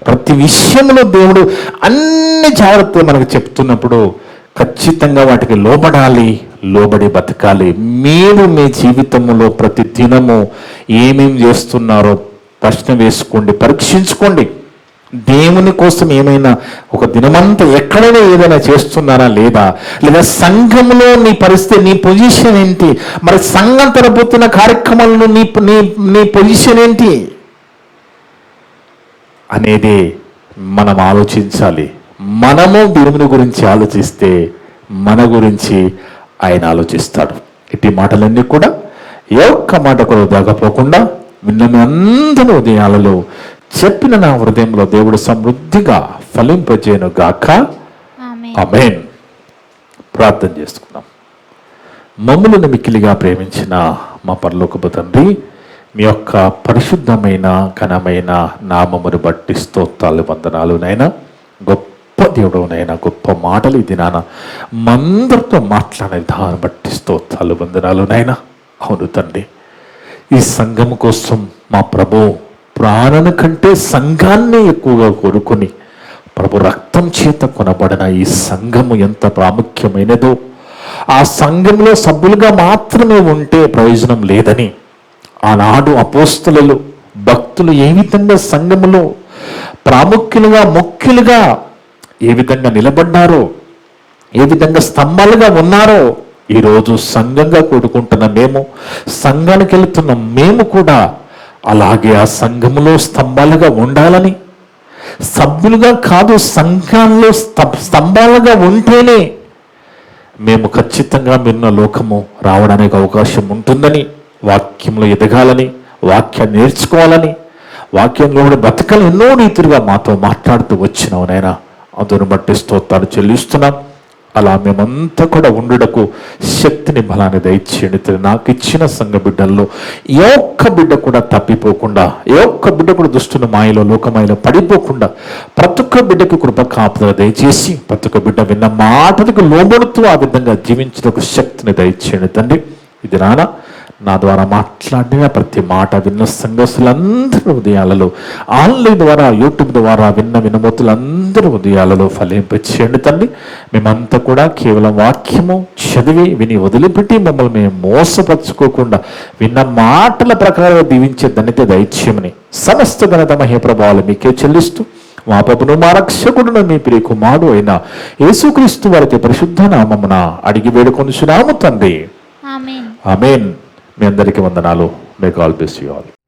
ప్రతి విషయంలో దేవుడు అన్ని జాగ్రత్తలు మనకు చెప్తున్నప్పుడు ఖచ్చితంగా వాటికి లోబడి బతకాలి. మీరు మీ జీవితంలో ప్రతి దినము ఏమేమి చేస్తున్నారో ప్రశ్న వేసుకోండి, పరీక్షించుకోండి. దేవుని కోసం ఏమైనా ఒక దినమంతా ఎక్కడైనా ఏదైనా చేస్తున్నారా లేదా సంఘంలో నీ పరిస్థితి, నీ పొజిషన్ ఏంటి? మరి సంఘం తరపుతున్న కార్యక్రమాలను నీ పొజిషన్ ఏంటి అనేది మనం ఆలోచించాలి. మనము దేవుని గురించి ఆలోచిస్తే మన గురించి ఆయన ఆలోచిస్తాడు. ఇట్టి మాటలన్నీ కూడా ఏ ఒక్క మాట కూడా దాగపోకుండా విన్న అందరి ఉదయాలలో చెప్పిన నా హృదయంలో దేవుడు సమృద్ధిగా ఫలింపజేయను గాక. ఆమేన్. ప్రార్థన చేసుకుందాం. మమ్ములను మిక్కిలిగా ప్రేమించిన మా పరలోకపు తండ్రి, మీ యొక్క పరిశుద్ధమైన ఘనమైన నామమును బట్టి స్తోత్రాలు వందనాలు నైనా. గొప్ప దేవుడవునైనా, గొప్ప మాటలు ఇది నాన్న మందరితో మాట్లాడే దాన్ని బట్టి స్తోత్రాలు వందనాలు నైనా. అవును తండ్రి, ఈ సంఘం కోసం మా ప్రభు ప్రాణం కంటే సంఘాన్ని ఎక్కువగా కోరుకొని ప్రభు రక్తం చేత కొనబడిన ఈ సంఘము ఎంత ప్రాముఖ్యమైనదో, ఆ సంఘంలో సభ్యులుగా మాత్రమే ఉంటే ప్రయోజనం లేదని ఆనాడు అపోస్తలులు భక్తులు ఏ విధంగా సంఘములో ప్రాముఖ్యులుగా ముఖ్యులుగా ఏ విధంగా నిలబడ్డారో, ఏ విధంగా స్తంభాలుగా ఉన్నారో, ఈరోజు సంఘంగా కూడుకుంటున్న మేము, సంఘానికి వెళుతున్న మేము కూడా అలాగే ఆ సంఘములో స్తంభాలుగా ఉండాలని, సభ్యులుగా కాదు సంఘాల్లో స్తంభాలుగా ఉంటేనే మేము ఖచ్చితంగా మిన్న లోకము రావడానికి అవకాశం ఉంటుందని, వాక్యంలో ఎదగాలని, వాక్యాన్ని నేర్చుకోవాలని, వాక్యంలో కూడా బతకలు ఎన్నో రీతిగా మాతో మాట్లాడుతూ వచ్చినావు నాయనా. అందును బట్టి స్తోత్రాలు చెల్లిస్తున్నాం. అలా మేమంతా కూడా ఉండుటకు శక్తిని బలాన్ని దయచేయండి. నాకు ఇచ్చిన సంఘ బిడ్డల్లో ఏ ఒక్క బిడ్డ కూడా తప్పిపోకుండా, ఏ ఒక్క బిడ్డ కూడా దుష్టుల మాయలో లోకమాయలో పడిపోకుండా ప్రతి ఒక్క బిడ్డకి కృప కాపుదల దయచేసి ప్రతి ఒక్క బిడ్డ విన్న మాటలకు లోబడుతూ ఆ విధంగా జీవించడానికి శక్తిని దయచేయండి తండ్రి. ఇది నాన్న నా ద్వారా మాట్లాడిన ప్రతి మాట విన్న సంఘస్థులందరి హృదయాలలో, ఆన్లైన్ ద్వారా యూట్యూబ్ ద్వారా విన్న వినమతులందరి హృదయాలలో ఫలింపచేయండి తండ్రి. మేమంతా కూడా కేవలం వాక్యము చదివి విని వదిలిపెట్టి మమ్మల్ని మేము మోసపరుచుకోకుండా విన్న మాటల ప్రకారం దీవించే ధన్యత దయచేయమని సమస్త ఘనత మహే ప్రభావాలు మీకే చెల్లిస్తూ మా ప్రభును మా రక్షకుడును మీ ప్రియ కుమారుడు అయిన యేసుక్రీస్తు వారికి పరిశుద్ధ నామమున అడిగి వేడుకొనుచున్నాము తండ్రి. ఆమేన్. ఆమేన్. మీ అందరికీ వందనాలు. May God bless you all.